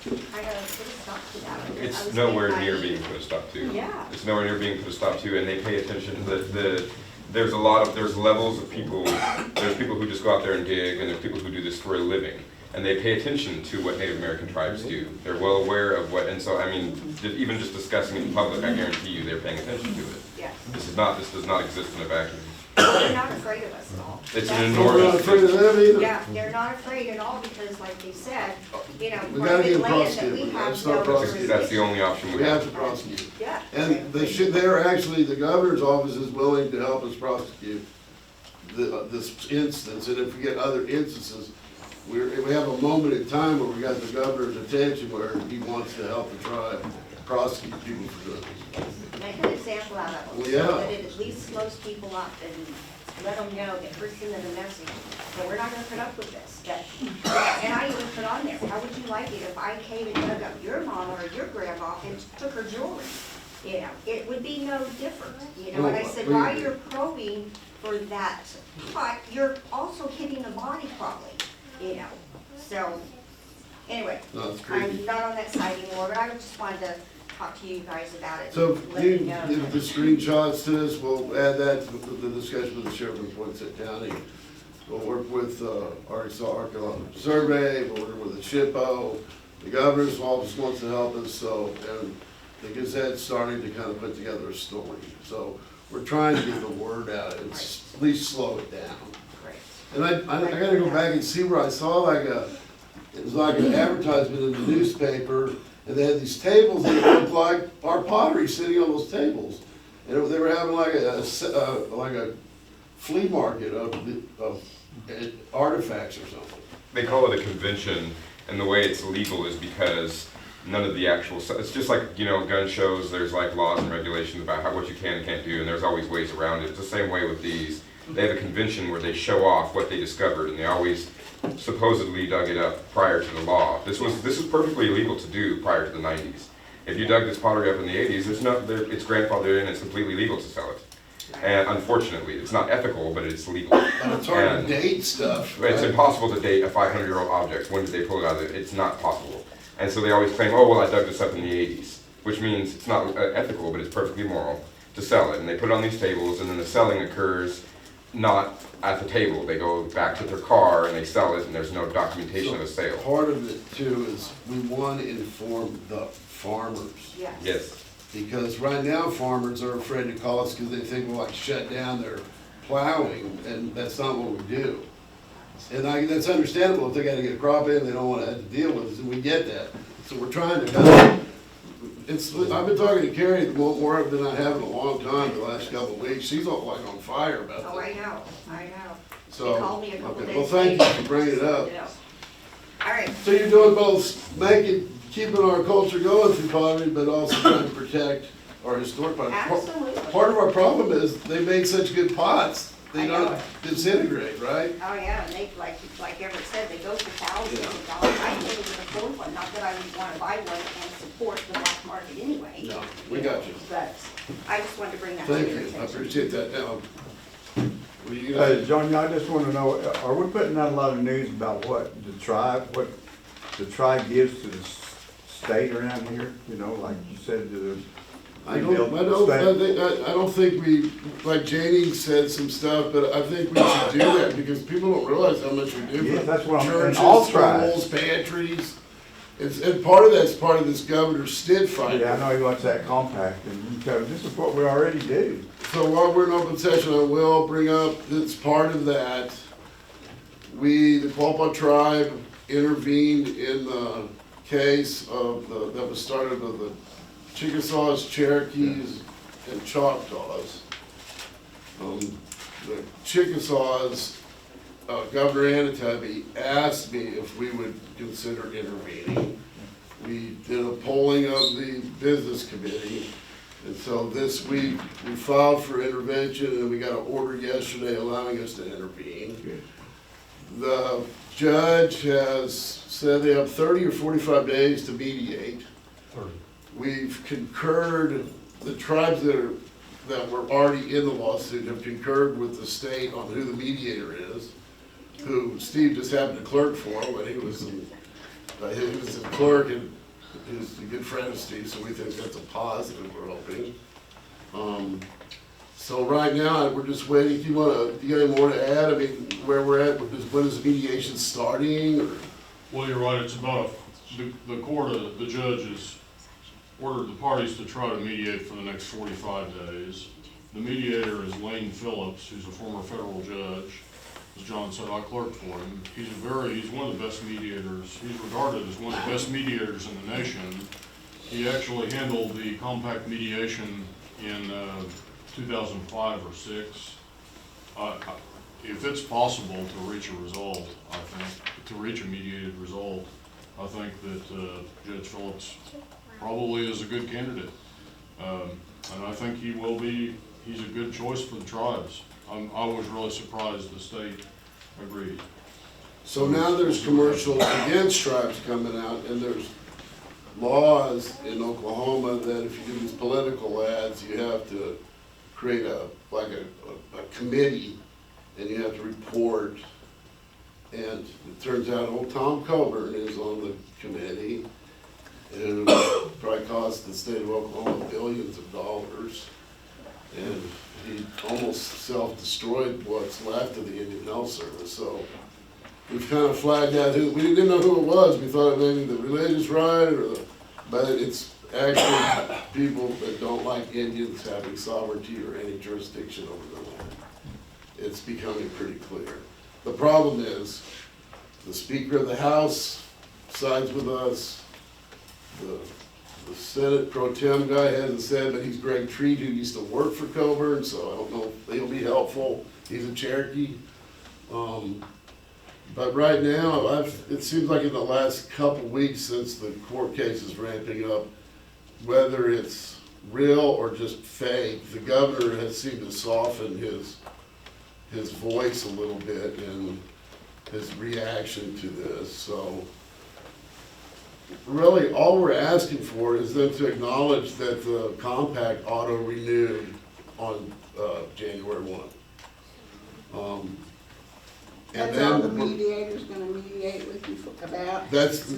kind of put a stop to that. I It's was nowhere getting near naive. being put a stop to. Yeah. It's nowhere near being put a stop to, and they pay attention to there's levels of people, there's people who just go out there and dig, and there's people who do this for a living. And they pay attention to what Native American tribes do. They're well aware of what, and so, I mean, even just discussing it in public, I guarantee you they're paying attention to it. Yes. This does not exist in a vacuum. they're not afraid of us at all. It's That's- an We're not enormous. afraid of them either. Yeah, they're not afraid at all because like they said, We private gotta get land that prosecuted. we We gotta have start no prosecuting. That's the jurisdiction. only option We we have have. to prosecute. Yeah. And they should, they're actually, the governor's office is willing to help us prosecute this instance, and if we get other instances, we have a moment in time where we got the governor's attention where he wants to help the tribe prosecute people for doing this. Make an example out of them. Well, yeah. So that it at least slows people up and let them know that first thing in the message, that we're not gonna put up with this. And I even put on there, how would you like it if I came and dug up your mama or your grandma and took her jewelry? You know, it would be no different, you know, and I said, while you're probing for that, but you're also hitting the body probably, you know, so, anyway. No, it's creepy. I'm not on that side anymore, but I just wanted to talk to you guys about it. So and let you you know give that- the screenshots to this, we'll add that to the discussion with the sheriff in Poinsett County. We'll work with Arkansas Archaeological Survey, we'll work with the SHPO, the governor's office wants to help us, so, and the Gazette's starting to kind of put together a story. So we're trying to get the word out, it's at least slow it down. Great. And I gotta go back and see where I saw like it was like an advertisement in the newspaper, and they had these tables that looked like our pottery sitting on those tables. And they were having like a flea market of artifacts or something. They call it a convention, and the way it's legal is because none of the actual, it's just like, you know, gun shows, there's like laws and regulations about what you can and can't do, and there's always ways around it. It's the same way with these. They have a convention where they show off what they discovered, and they always supposedly dug it up prior to the law. This was perfectly illegal to do prior to the 90s. If you dug this pottery up in the 80s, it's grandfathered in, it's completely legal to sell it. And unfortunately, it's not ethical, but it's legal. And it's hard to date stuff. It's right? impossible to date a 500-year-old object. When did they pull it out of it? It's not possible. And so they always claim, oh, well, I dug this up in the 80s, which means it's not ethical, but it's perfectly moral to sell it. And they put it on these tables, and then the selling occurs not at the table. They go back to their car and they sell it, and there's no documentation of a sale. Part of it too is we want to inform the farmers. Yes. Yes. Because right now farmers are afraid to call us because they think we'll like shut down their plowing, and that's not what we do. And that's understandable if they gotta get a crop in, they don't wanna have to deal with it, and we get that. So we're trying to kind of, I've been talking to Carrie more than I have in a long time, the last couple of weeks. She's all like on fire about this. Oh, I know. So, They called me a couple okay, days well, thank later. you for bringing it up. Yeah. All right. So you're doing both keeping our culture going through pottery, but also trying to protect our historic pottery. Absolutely. Part of our problem is they make such good pots, they I know don't it. disintegrate, right? Oh, yeah, and they, like Everett said, they go for thousands of dollars. I can't even afford one, not that I would wanna buy one and support the black market anyway. No, we got you. But I just wanted to bring that to Thank your you, I attention. appreciate that. Now, what do you guys? Johnny, I just wanna know, are we putting out a lot of news about what the tribe gives to the state around here? You know, like you said, to the. I don't think we, like Janie said some stuff, but I think we should do that because people don't realize how much we do Yeah, for that's what I'm- churches, and all tribes. schools, pantries. And part of that's part of this Governor Stitt fight. Yeah, I know he wants that compact, and this is what we already do. So while we're in open session, I will bring up, that's part of that. The Quapaw tribe intervened in the case that was started with the Chickasaws, Cherokees, and Choctaws. The Chickasaws, Governor Anatubby asked me if we would consider intervening. We did a polling of the business committee, and so this week we filed for intervention, and we got an order yesterday allowing us to intervene. The judge has said they have 30 or 45 days to mediate. We've concurred, the tribes that were already in the lawsuit have concurred with the state on who the mediator is, who Steve just happened to clerk for when he was a clerk, and he's a good friend of Steve, so we think that's a positive, we're hoping. So right now, we're just waiting. Do you got any more to add? I mean, where we're at, when is the mediation starting, or? Well, you're right, it's about, the judge has ordered the parties to try to mediate for the next 45 days. The mediator is Lane Phillips, who's a former federal judge. As John said, I clerked for him. He's one of the best mediators. He's regarded as one of the best mediators in the nation. He actually handled the compact mediation in 2005 or 6. If it's possible to reach a result, I think, to reach a mediated result, I think that Judge Phillips probably is a good candidate. And I think he will be, he's a good choice for the tribes. I was really surprised the state agreed. So now there's commercials against tribes coming out, and there's laws in Oklahoma that if you do these political ads, you have to create a committee, and you have to report. And it turns out old Tom Coburn is on the committee, and it probably cost the state of Oklahoma billions of dollars. And he almost self-destroyed what's left of the Indian Health Service. So we've kind of flagged out who, we didn't know who it was. We thought it maybe the religious right, but it's actually people that don't like Indians having sovereignty or any jurisdiction over their land. It's becoming pretty clear. The problem is the Speaker of the House sides with us. The Senate pro tem guy hasn't said, but he's Greg Treat, who used to work for Coburn, so I don't know if he'll be helpful. He's a Cherokee. But right now, it seems like in the last couple weeks since the court case is ramping up, whether it's real or just fake, the governor has seemed to soften his voice a little bit and his reaction to this. So really, all we're asking for is them to acknowledge that the compact auto-renewed on January 1. That's all the mediator's gonna mediate with you about? That's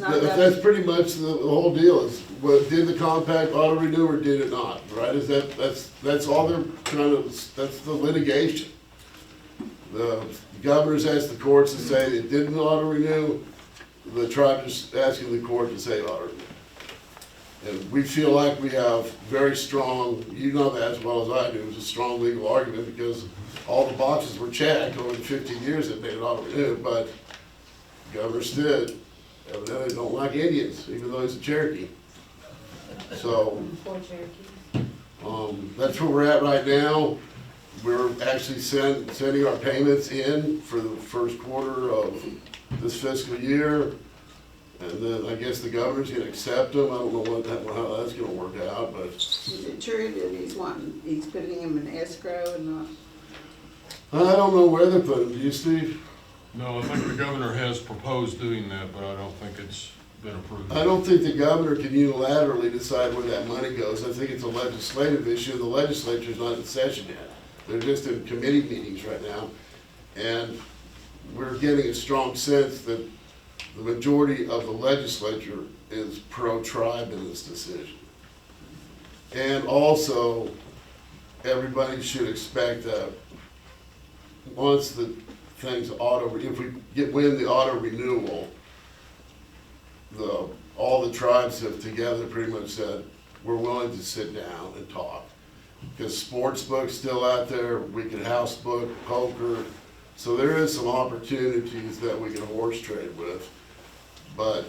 pretty much the whole deal, is what, did the compact auto-renew or did it not, right? That's all they're trying to, that's the litigation. The governor's asked the courts to say it didn't auto-renew. The tribe is asking the court to say auto-renew. And we feel like we have very strong, you know that as well as I do, it's a strong legal argument because all the boxes were checked over the 15 years that made it auto-renew, but Governor Stitt evidently don't like Indians, even though he's a Cherokee. So, that's where we're at right now. We're actually sending our payments in for the first quarter of this fiscal year. And then I guess the governor's gonna accept them. I don't know how that's gonna work out, but. Is it true that he's putting them in escrow and not? I don't know where they're putting them. Do you, Steve? No, I think the governor has proposed doing that, but I don't think it's been approved. I don't think the governor can unilaterally decide where that money goes. I think it's a legislative issue. The legislature's not in session yet. They're just in committee meetings right now. And we're getting a strong sense that the majority of the legislature is pro-tribe in this decision. And also, everybody should expect that once the things if we win the auto renewal, all the tribes have together pretty much said, we're willing to sit down and talk. Because sports book's still out there, we can house book, poker, so there is some opportunities that we can horse trade with. But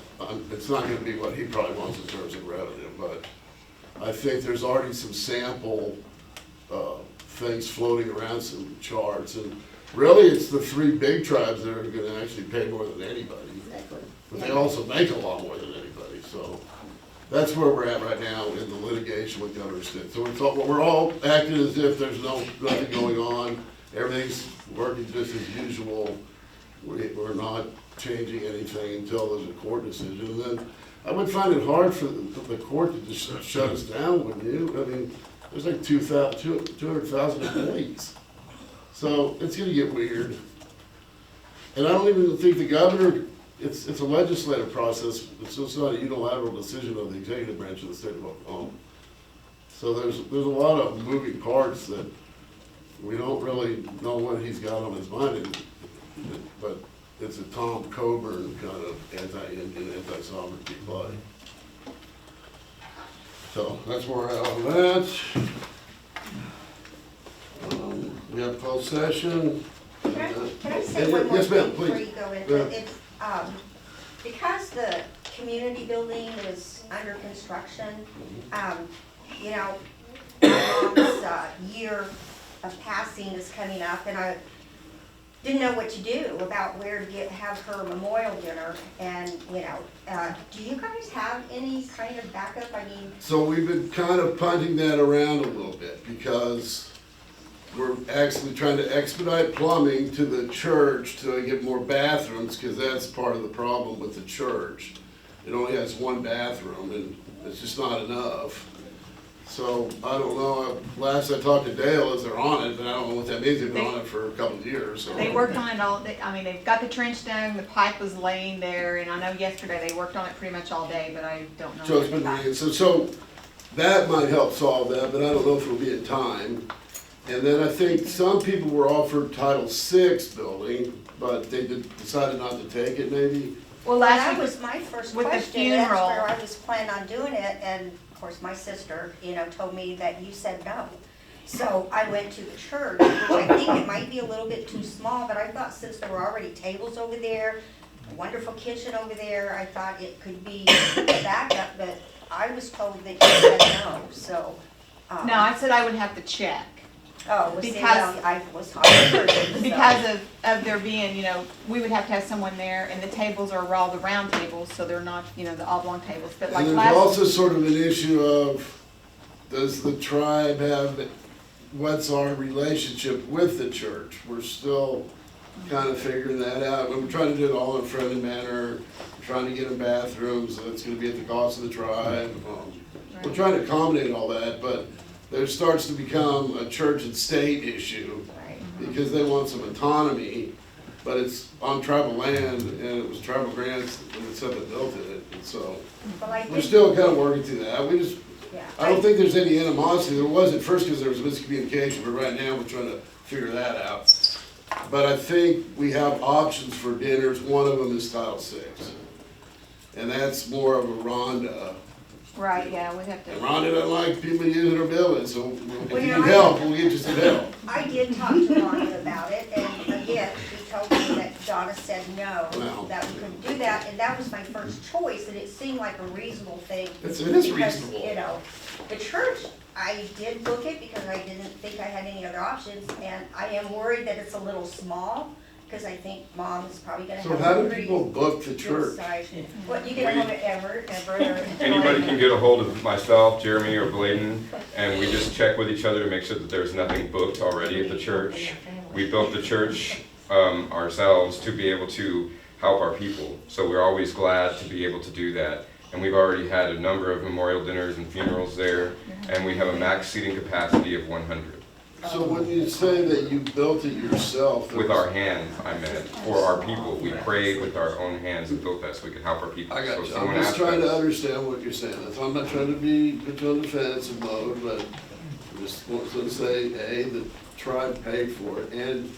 it's not gonna be what he probably wants in terms of revenue, but I think there's already some sample things floating around, some charts, and really it's the three big tribes that are gonna actually pay more than anybody. Exactly. But they also make a lot more than anybody, so that's where we're at right now in the litigation with Governor Stitt. So we're all acting as if there's nothing going on, everything's working just as usual. We're not changing anything until there's a court decision. And then I would find it hard for the court to just shut us down, wouldn't you? I mean, there's like 200,000 employees. So it's gonna get weird. And I don't even think the governor, it's a legislative process. It's not a unilateral decision of the executive branch of the state of Oklahoma. So there's a lot of moving parts that we don't really know what he's got on his mind. But it's a Tom Coburn kind of anti-Indian, anti-sovereignty play. So that's where we're at on that. We have closed session. Can I say one more Yes, ma'am, thing before please. you go into it? Because the community building is under construction, you know, my mom's year of passing is coming up, and I didn't know what to do about where to have her memorial dinner, and, you know, do you guys have any kind of backup? I mean, So we've been kind of punting that around a little bit because we're actually trying to expedite plumbing to the church to get more bathrooms, because that's part of the problem with the church. It only has one bathroom and it's just not enough. So I don't know, last I talked to Dale, is they're on it, but I don't know what that means. They've been on it for a couple of years, so. They worked on it all, I mean, they've got the trench done, the pipe was laying there, and I know yesterday they worked on it pretty much all day, but I don't know. So it's been raining, so that might help solve that, but I don't know if it'll be in time. And then I think some people were offered Title VI building, but they decided not to take it maybe. Well, that last week was my first with the question. That's funeral. where I was planning on doing it, and of course, my sister, you know, told me that you said no. So I went to the church, which I think it might be a little bit too small, but I thought since there were already tables over there, a wonderful kitchen over there, I thought it could be a backup, but I was told that you said no, so. No, I said I would have to check. Oh, well, see, because- well, I was hard so. Because of there being, you know, we would have to have someone there, and the tables are all the round tables, so they're not, you know, the oblong tables, but like And there's last. also sort of an issue of, does the tribe have, what's our relationship with the church? We're still kind of figuring that out. We're trying to do it all in a friendly manner, we're trying to get them bathrooms, so it's gonna be at the cost of the tribe. We're trying to accommodate all that, but there starts to become a church and state issue because they want some autonomy, but it's on tribal land and it was tribal grants and it's up that built it. And so Well, I we're did, still kind of working through that. We just, yeah. I don't think there's any animosity. There was at first because there was miscommunication, but right now we're trying to figure that out. But I think we have options for dinners. One of them is Title VI. And that's more of a Rhonda. Right, yeah, we'd have to. And Rhonda doesn't like people using her building, so if Well, you you need know, help, we'll get you some help. I did talk to Rhonda about it, and again, she told me that Donna said no, Well. that we couldn't do that, and that was my first choice, and it seemed like a reasonable thing. It is Because, reasonable. you know, the church, I did book it because I didn't think I had any other options, and I am worried that it's a little small, because I think Mom is probably gonna So have how a do pretty people book the good church? size. What, you get a hold of Everett, or? Anybody can get a hold of myself, Jeremy, or Bladen, and we just check with each other to make sure that there's nothing booked already at the church. We built the church ourselves to be able to help our people, so we're always glad to be able to do that. And we've already had a number of memorial dinners and funerals there, and we have a max seating capacity of 100. So when you say that you built it yourself. With our hands, I meant, for our people. We prayed with our own hands and built that so we could help our people. I got So you. someone I'm just asked trying to us- understand what you're saying. I'm not trying to be put you on defensive mode, but I just want to say, A, the tribe paid for it, and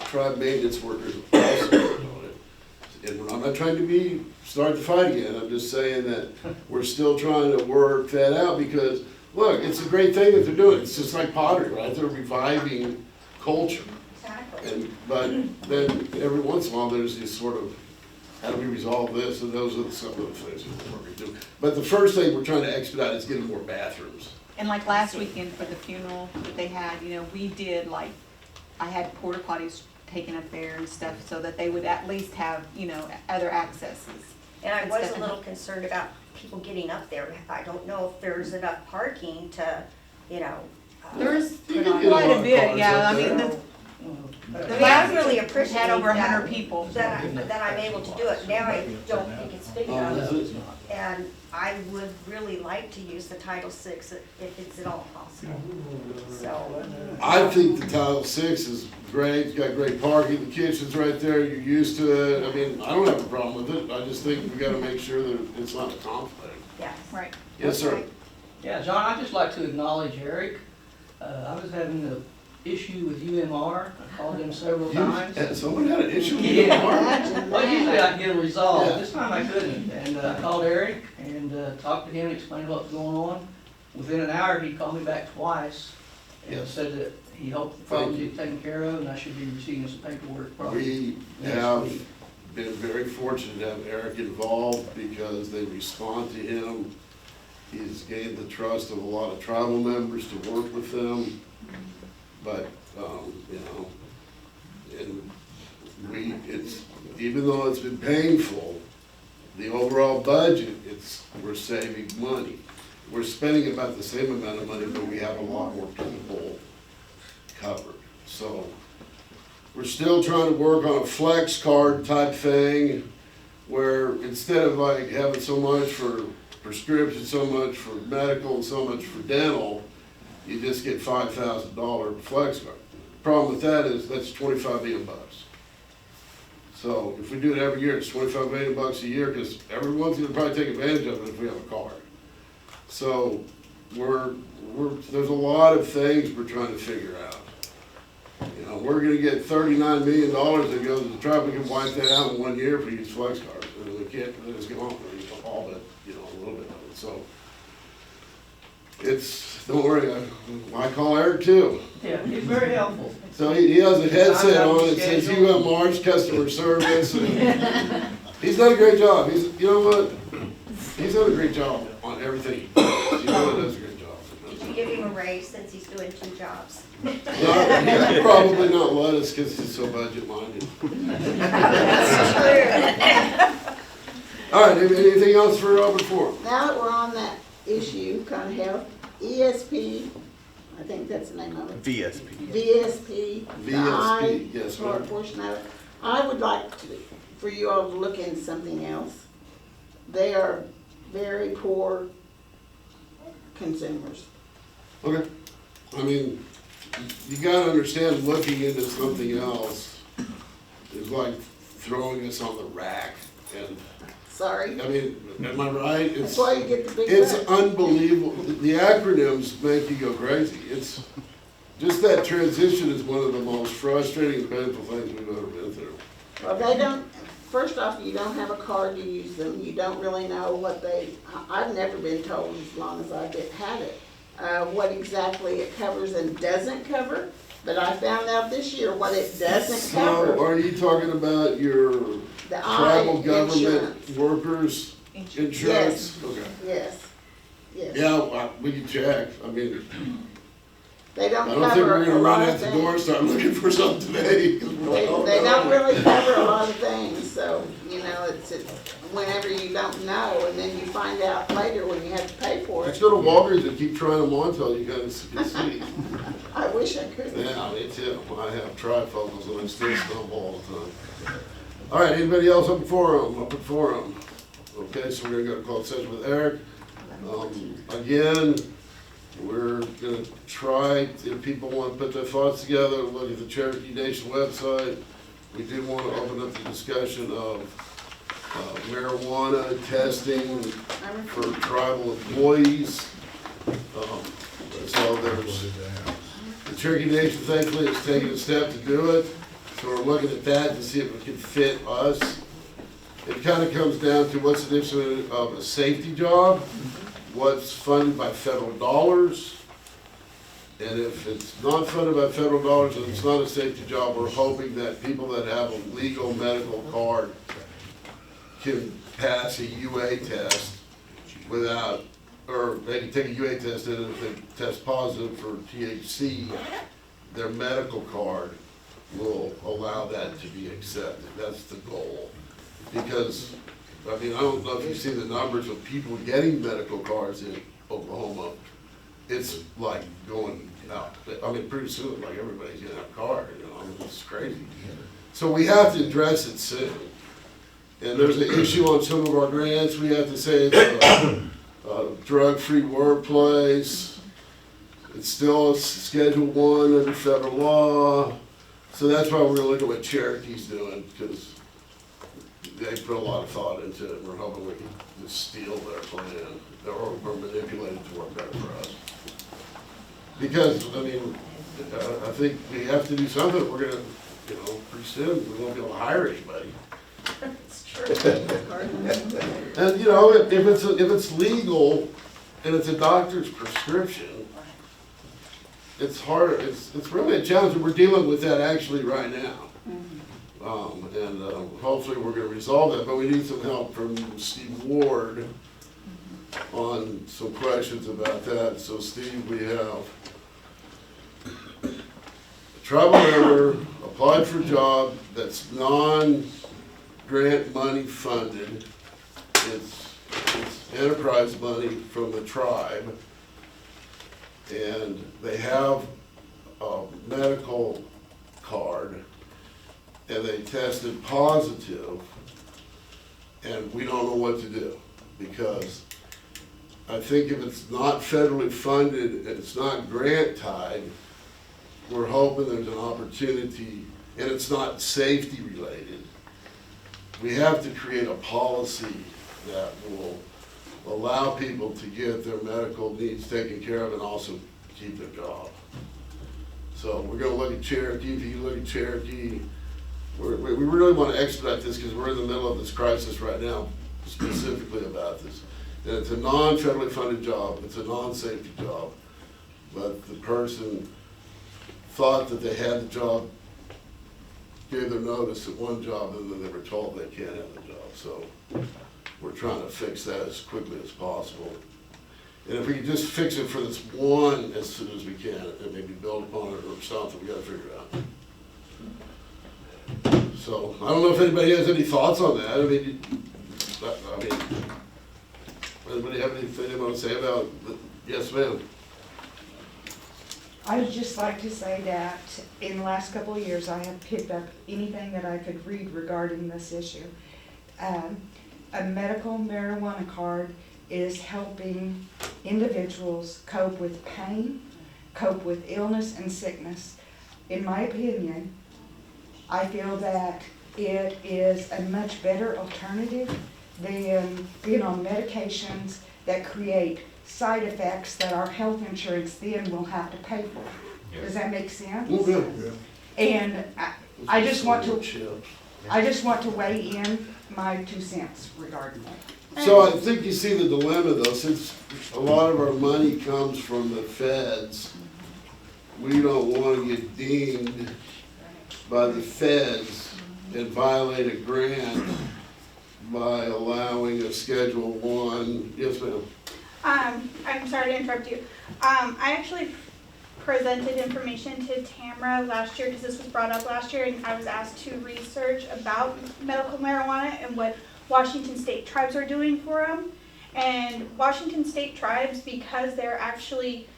tribe maintenance workers also worked on it. And I'm not trying to start the fight again. I'm just saying that we're still trying to work that out because, look, it's a great thing that they're doing. It's just like pottery, right? They're reviving culture. Exactly. But then every once in a while, there's this sort of, how do we resolve this? And those are some of the things that we're working through. But the first thing we're trying to expedite is getting more bathrooms. And like last weekend for the funeral that they had, you know, we did like, I had porta potties taken up there and stuff so that they would at least have, you know, other accesses. And I and was stuff. a little concerned about people getting up there. I don't know if there's enough parking to, you know. There's You put can on- get a lot quite a of bit, cars yeah, up I mean, there. the I last really weekend appreciate had over 100 that- people. That I'm able to do it. Now I don't think it's big enough. Is it? And I would really like to use the Title VI if it's at all possible. So, I think the Title VI is great. It's got great parking. The kitchen's right there. You're used to it. I mean, I don't have a problem with it. I just think we gotta make sure that it's not a conflict. yes. Right. Yes, sir. Yeah, John, I'd just like to acknowledge Eric. I was having an issue with UMR. I called them several times. And someone had an issue with Yeah. the Well, usually I can get it resolved. Yeah. This time I couldn't. And I called Eric and talked to him, explained what was going on. Within an hour, he called me back twice and said that he hoped the problem get taken care of, and I should be receiving some paperwork probably We next have week. been very fortunate to have Eric involved because they respond to him. He's gained the trust of a lot of tribal members to work with them. But, you know, and it's, even though it's been painful, the overall budget, we're saving money. We're spending about the same amount of money, but we have a lot more people covered. So we're still trying to work on a flex card type thing where instead of like having so much for prescription, so much for medical, and so much for dental, you just get $5,000 flex card. Problem with that is that's 25 million bucks. So if we do it every year, it's 25 million bucks a year because everyone's gonna probably take advantage of it if we have a card. So there's a lot of things we're trying to figure out. You know, we're gonna get $39 million that goes to the tribe. We can wipe that out in 1 year if we use flex cards. And we can't, let's get on with it, all but, you know, a little bit of it. So don't worry, I call Eric too. Yeah, he's very helpful. So he has a headset on that says Uga'xpa customer service. And he's done a great job. You know what? He's done a great job on everything he does. He really does a great job. Did you give him a raise since he's doing 2 jobs? He'd probably not let us because he's so budget minded. That's true. All right, anything else for open forum? Now that we're on that issue, kind of health, ESP, I think that's the name of it. VSP. VSP. VSP, yes, For a ma'am. portion of it. I would like for you all to look into something else. They are very poor consumers. Okay. I mean, you gotta understand, looking into something else is like throwing us on the rack. And Sorry. I mean, am I right? That's why you get the big It's bucks. unbelievable. The acronyms make you go crazy. It's just that transition is one of the most frustrating and painful things we've ever been through. Well, they don't, first off, you don't have a card to use them. You don't really know what I've never been told as long as I've had it, what exactly it covers and doesn't cover. But I found out this year what it doesn't cover. So are you talking about your The tribal eye government insurance. workers insurance? Yes. Okay. Yes, yes. Yeah, we can check. I mean, They don't I don't think cover we're a gonna lot run of out the door and things. start looking for something today. 'Cause we're like, oh, They no. don't really cover a lot of things, so, you know, it's whenever you don't know, and then you find out later when you have to pay for Just it. go to Walgreens and keep trying them on until you guys can see. I wish I could. Yeah, me too. I have trifocals and I still stumble all the time. All right, anybody else open forum? Open forum. Okay, so we're gonna go to closed session with Eric. Again, we're gonna try, if people want to put their thoughts together, look at the Cherokee Nation website. We do want to open up the discussion of marijuana testing for tribal employees. So there's, the Cherokee Nation thankfully has taken a step to do it. So we're looking at that to see if it can fit us. It kind of comes down to what's the difference of a safety job, what's funded by federal dollars. And if it's not funded by federal dollars and it's not a safety job, we're hoping that people that have a legal medical card can pass a UA test without, or they can take a UA test and if they test positive for THC, their medical card will allow that to be accepted. That's the goal. Because, I mean, I don't know if you see the numbers of people getting medical cards in Oklahoma. It's like going out. I mean, pretty soon, like everybody's gonna have a card, you know, I mean, it's crazy. So we have to address it soon. And there's an issue on some of our grants. We have to say it's a drug-free workplace. It's still a Schedule 1 under federal law. So that's why we're gonna look at what Cherokee's doing, because they put a lot of thought into it. We're hoping we can just steal their plan or manipulate it to work better for us. Because, I mean, I think we have to do something. We're gonna, you know, pretty soon, we won't be able to hire anybody. It's true. And, you know, if it's legal and it's a doctor's prescription, it's hard, it's really a challenge, and we're dealing with that actually right now. Hopefully we're gonna resolve that, but we need some help from Steve Ward on some questions about that. So Steve, we have a tribal member applied for a job that's non-grant money funded. It's enterprise money from the tribe. And they have a medical card, and they tested positive, and we don't know what to do, because I think if it's not federally funded and it's not grant tied, we're hoping there's an opportunity, and it's not safety related. We have to create a policy that will allow people to get their medical needs taken care of and also keep their job. So we're gonna look at Cherokee. If you look at Cherokee, we really want to expedite this because we're in the middle of this crisis right now, specifically about this. And it's a non-federally funded job, it's a non-safety job, but the person thought that they had the job, gave their notice at one job, and then they were told they can't have the job. So we're trying to fix that as quickly as possible. And if we can just fix it for this one as soon as we can, and maybe build upon it or something, we gotta figure it out. So, I don't know if anybody has any thoughts on that. I mean, anybody have anything they want to say about it? Yes, ma'am. I would just like to say that in the last couple of years, I have picked up anything that I could read regarding this issue. A medical marijuana card is helping individuals cope with pain, cope with illness and sickness. In my opinion, I feel that it is a much better alternative than being on medications that create side effects that our health insurance then will have to pay for. Does that make sense? Yeah. And I just want to weigh in my 2 cents regarding that. So I think you see the dilemma though, since a lot of our money comes from the feds, we don't want to get dinged by the feds and violate a grant by allowing a Schedule I. Yes, ma'am. I'm sorry to interrupt you. I actually presented information to Tamara last year because this was brought up last year, and I was asked to research about medical marijuana and what Washington State tribes are doing for them. And Washington State tribes, because they're actually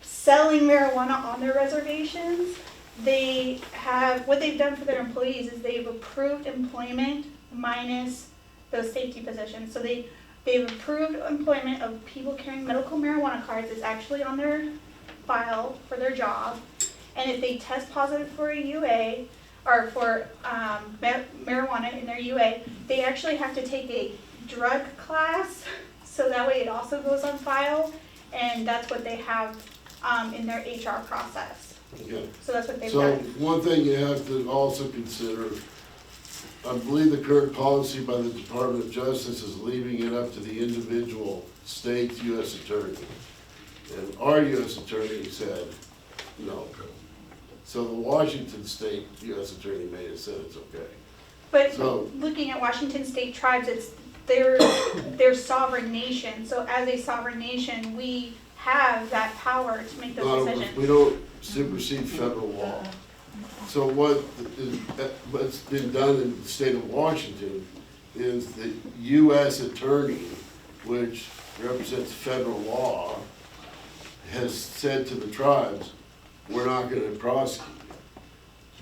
selling marijuana on their reservations, they have, what they've done for their employees is they've approved employment minus those safety positions. So they've approved employment of people carrying medical marijuana cards is actually on their file for their job. And if they test positive for a UA, or for marijuana in their UA, they actually have to take a drug class, so that way it also goes on file, and that's what they have in their HR process. Okay. So that's what they've So done. one thing you have to also consider, I believe the current policy by the Department of Justice is leaving it up to the individual state's U.S. attorney. And our U.S. attorney said no. So the Washington State U.S. attorney made it said it's okay. But So- looking at Washington State tribes, it's their sovereign nation. So as a sovereign nation, we have that power to make those decisions. We don't supersede federal law. So what's been done in the state of Washington is the U.S. attorney, which represents federal law, has said to the tribes, we're not going to prosecute.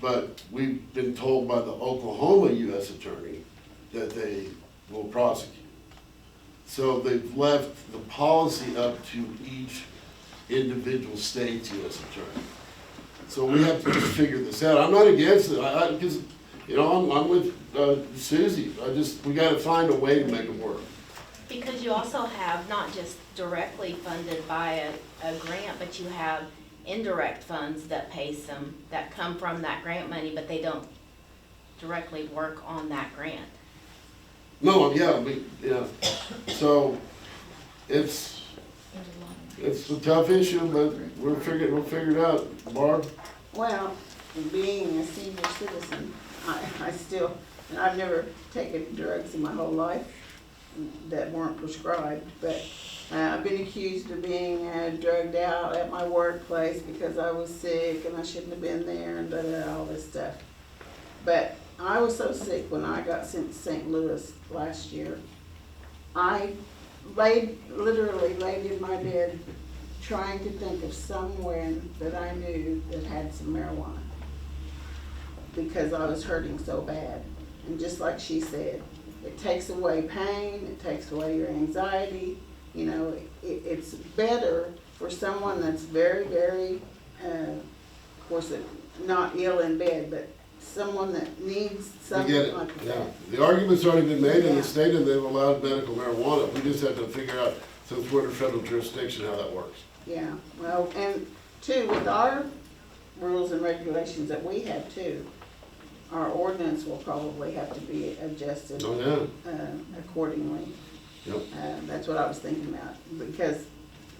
But we've been told by the Oklahoma U.S. attorney that they will prosecute. So they've left the policy up to each individual state's U.S. attorney. So we have to just figure this out. I'm not against it, because, you know, I'm with Susie. We got to find a way to make it work. Because you also have not just directly funded by a grant, but you have indirect funds that pay some, that come from that grant money, but they don't directly work on that grant. No, yeah, so it's, It's a tough issue, but we'll figure it out. Barb? Well, being a senior citizen, I still, and I've never taken drugs in my whole life that weren't prescribed, but I've been accused of being drugged out at my workplace because I was sick and I shouldn't have been there and all this stuff. But I was so sick when I got sent to St. Louis last year. I literally laid in my bed trying to think of somewhere that I knew that had some marijuana because I was hurting so bad. And just like she said, it takes away pain, it takes away your anxiety. You know, it's better for someone that's very, very, of course, not ill in bed, but someone that needs something like that. The argument's already been made in the state and they've allowed medical marijuana. We just have to figure out, since we're in federal jurisdiction, how that works. Yeah, well, and too, with our rules and regulations that we have too, our ordinance will probably have to be adjusted accordingly. Yep. That's what I was thinking about, because,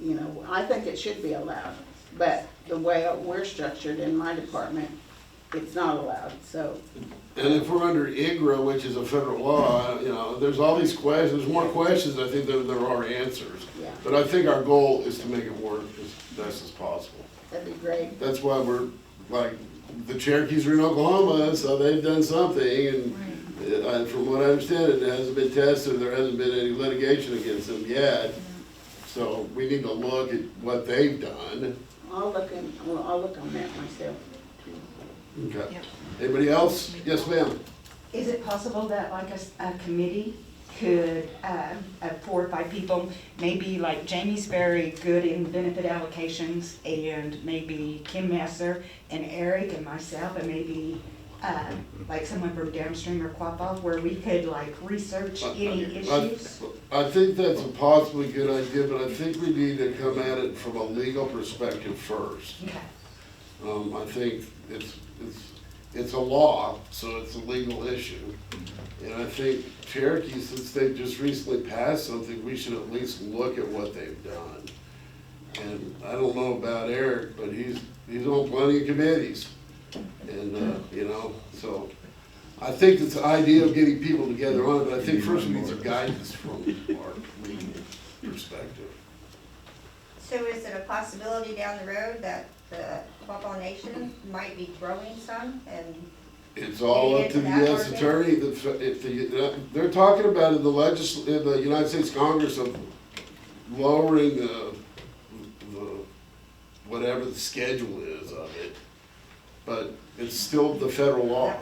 you know, I think it should be allowed, but the way we're structured in my department, it's not allowed, so. And if we're under IGRA, which is a federal law, you know, there's all these questions, there's more questions, I think, than there are answers. Yeah. But I think our goal is to make it work as best as possible. That'd be great. That's why we're, like, the Cherokees are in Oklahoma, so they've done something, and from what I understand, it hasn't been tested, there hasn't been any litigation against them yet. So we need to look at what they've done. I'll look on that myself. Okay. Anybody else? Yes, ma'am. Is it possible that like a committee could, 4 or 5 people, maybe like Jamie's very good in benefit allocations, and maybe Kim Messer and Eric and myself, and maybe like someone from downstream or Quapaw, where we could like research any issues? I think that's a possibly good idea, but I think we need to come at it from a legal perspective first. Okay. I think it's a law, so it's a legal issue. And I think Cherokee, since they've just recently passed something, we should at least look at what they've done. And I don't know about Eric, but he's on plenty of committees. And, you know, so I think it's the idea of getting people together on it, but I think first we need some guidance from our legal perspective. So is it a possibility down the road that the Quapaw Nation might be growing some and? It's all up to the U.S. attorney. They're talking about in the United States Congress of lowering the whatever the schedule is of it, but it's still the federal law.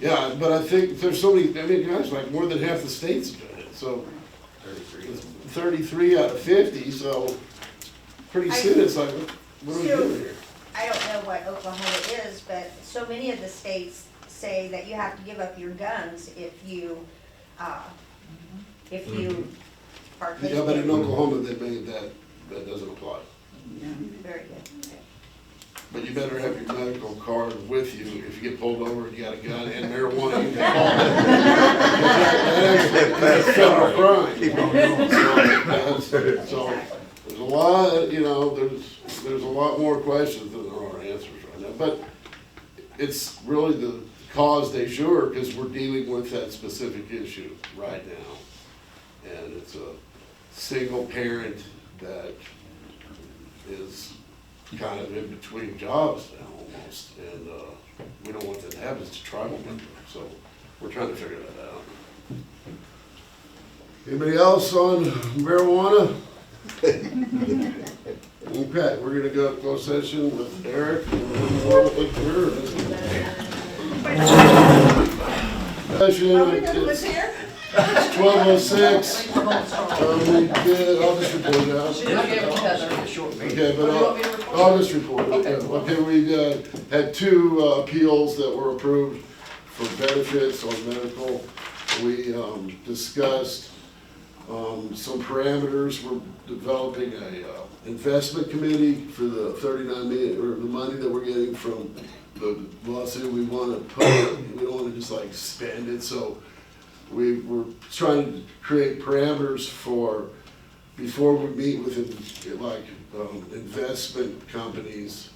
Yeah, but I think there's so many. I mean, guys, like more than half the states have done it. So 33 out of 50. So pretty soon it's like, what are we doing here? I don't know what Oklahoma is, but so many of the states say that you have to give up your guns if you partake. Yeah, but in Oklahoma they made that doesn't apply. Yeah, very good. Okay. But you better have your medical card with you. If you get pulled over and you got a gun and marijuana, you can call it. That's a federal crime. So there's a lot, you know, there's a lot more questions than there are answers right now. But it's really the cause de jour because we're dealing with that specific issue right now. And it's a single parent that is kind of in between jobs now almost, and we don't want that to happen. It's a tribal member, so we're trying to figure that out. Anybody else on marijuana? Okay, we're gonna go to closed session with Eric. It's 12:06. I'll just report it out. Okay, but I'll just report it. Okay, we had 2 appeals that were approved for benefits on medical. We discussed some parameters. We're developing a investment committee for the 39 million, or the money that we're getting from the lawsuit. We want to put it, we don't want to just like spend it, so we're trying to create parameters for before we meet with investment companies.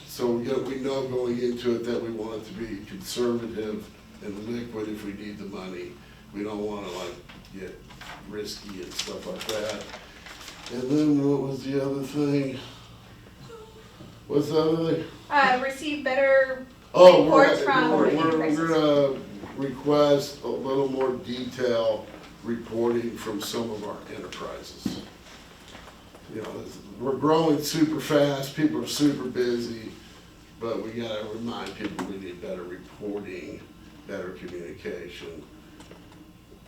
So we know going into it that we want it to be conservative and liquid if we need the money. We don't wanna get risky and stuff like that. And then what was the other thing? What's the other thing? Receive better Oh, reports from we're enterprises. gonna request a little more detail reporting from some of our enterprises. You know, we're growing super fast, people are super busy, but we gotta remind people we need better reporting, better communication.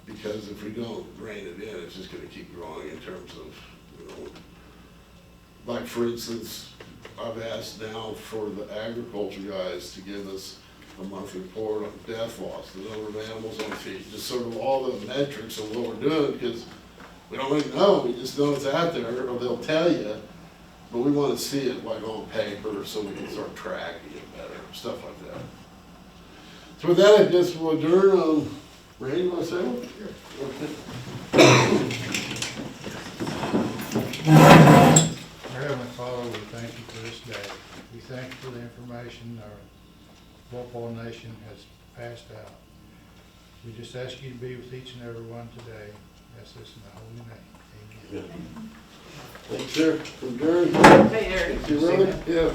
Because if we don't rein it in, it's just gonna keep growing in terms of, like for instance, I've asked now for the agriculture guys to give us a monthly report on death loss, the number of animals on feed, just sort of all the metrics of what we're doing, because we don't really know, we just know it's out there, or they'll tell you, but we want to see it on paper so we can start tracking it better, stuff like that. So with that, I guess we'll adjourn. Ray, you want to say one? Our Heavenly Father, we thank you for this day. We thank you for the information our Quapaw Nation has passed out. We just ask you to be with each and every one today. That's this in the holy name. Amen. Thanks, sir. Adjourn. Hey, Eric. You brother? Yeah.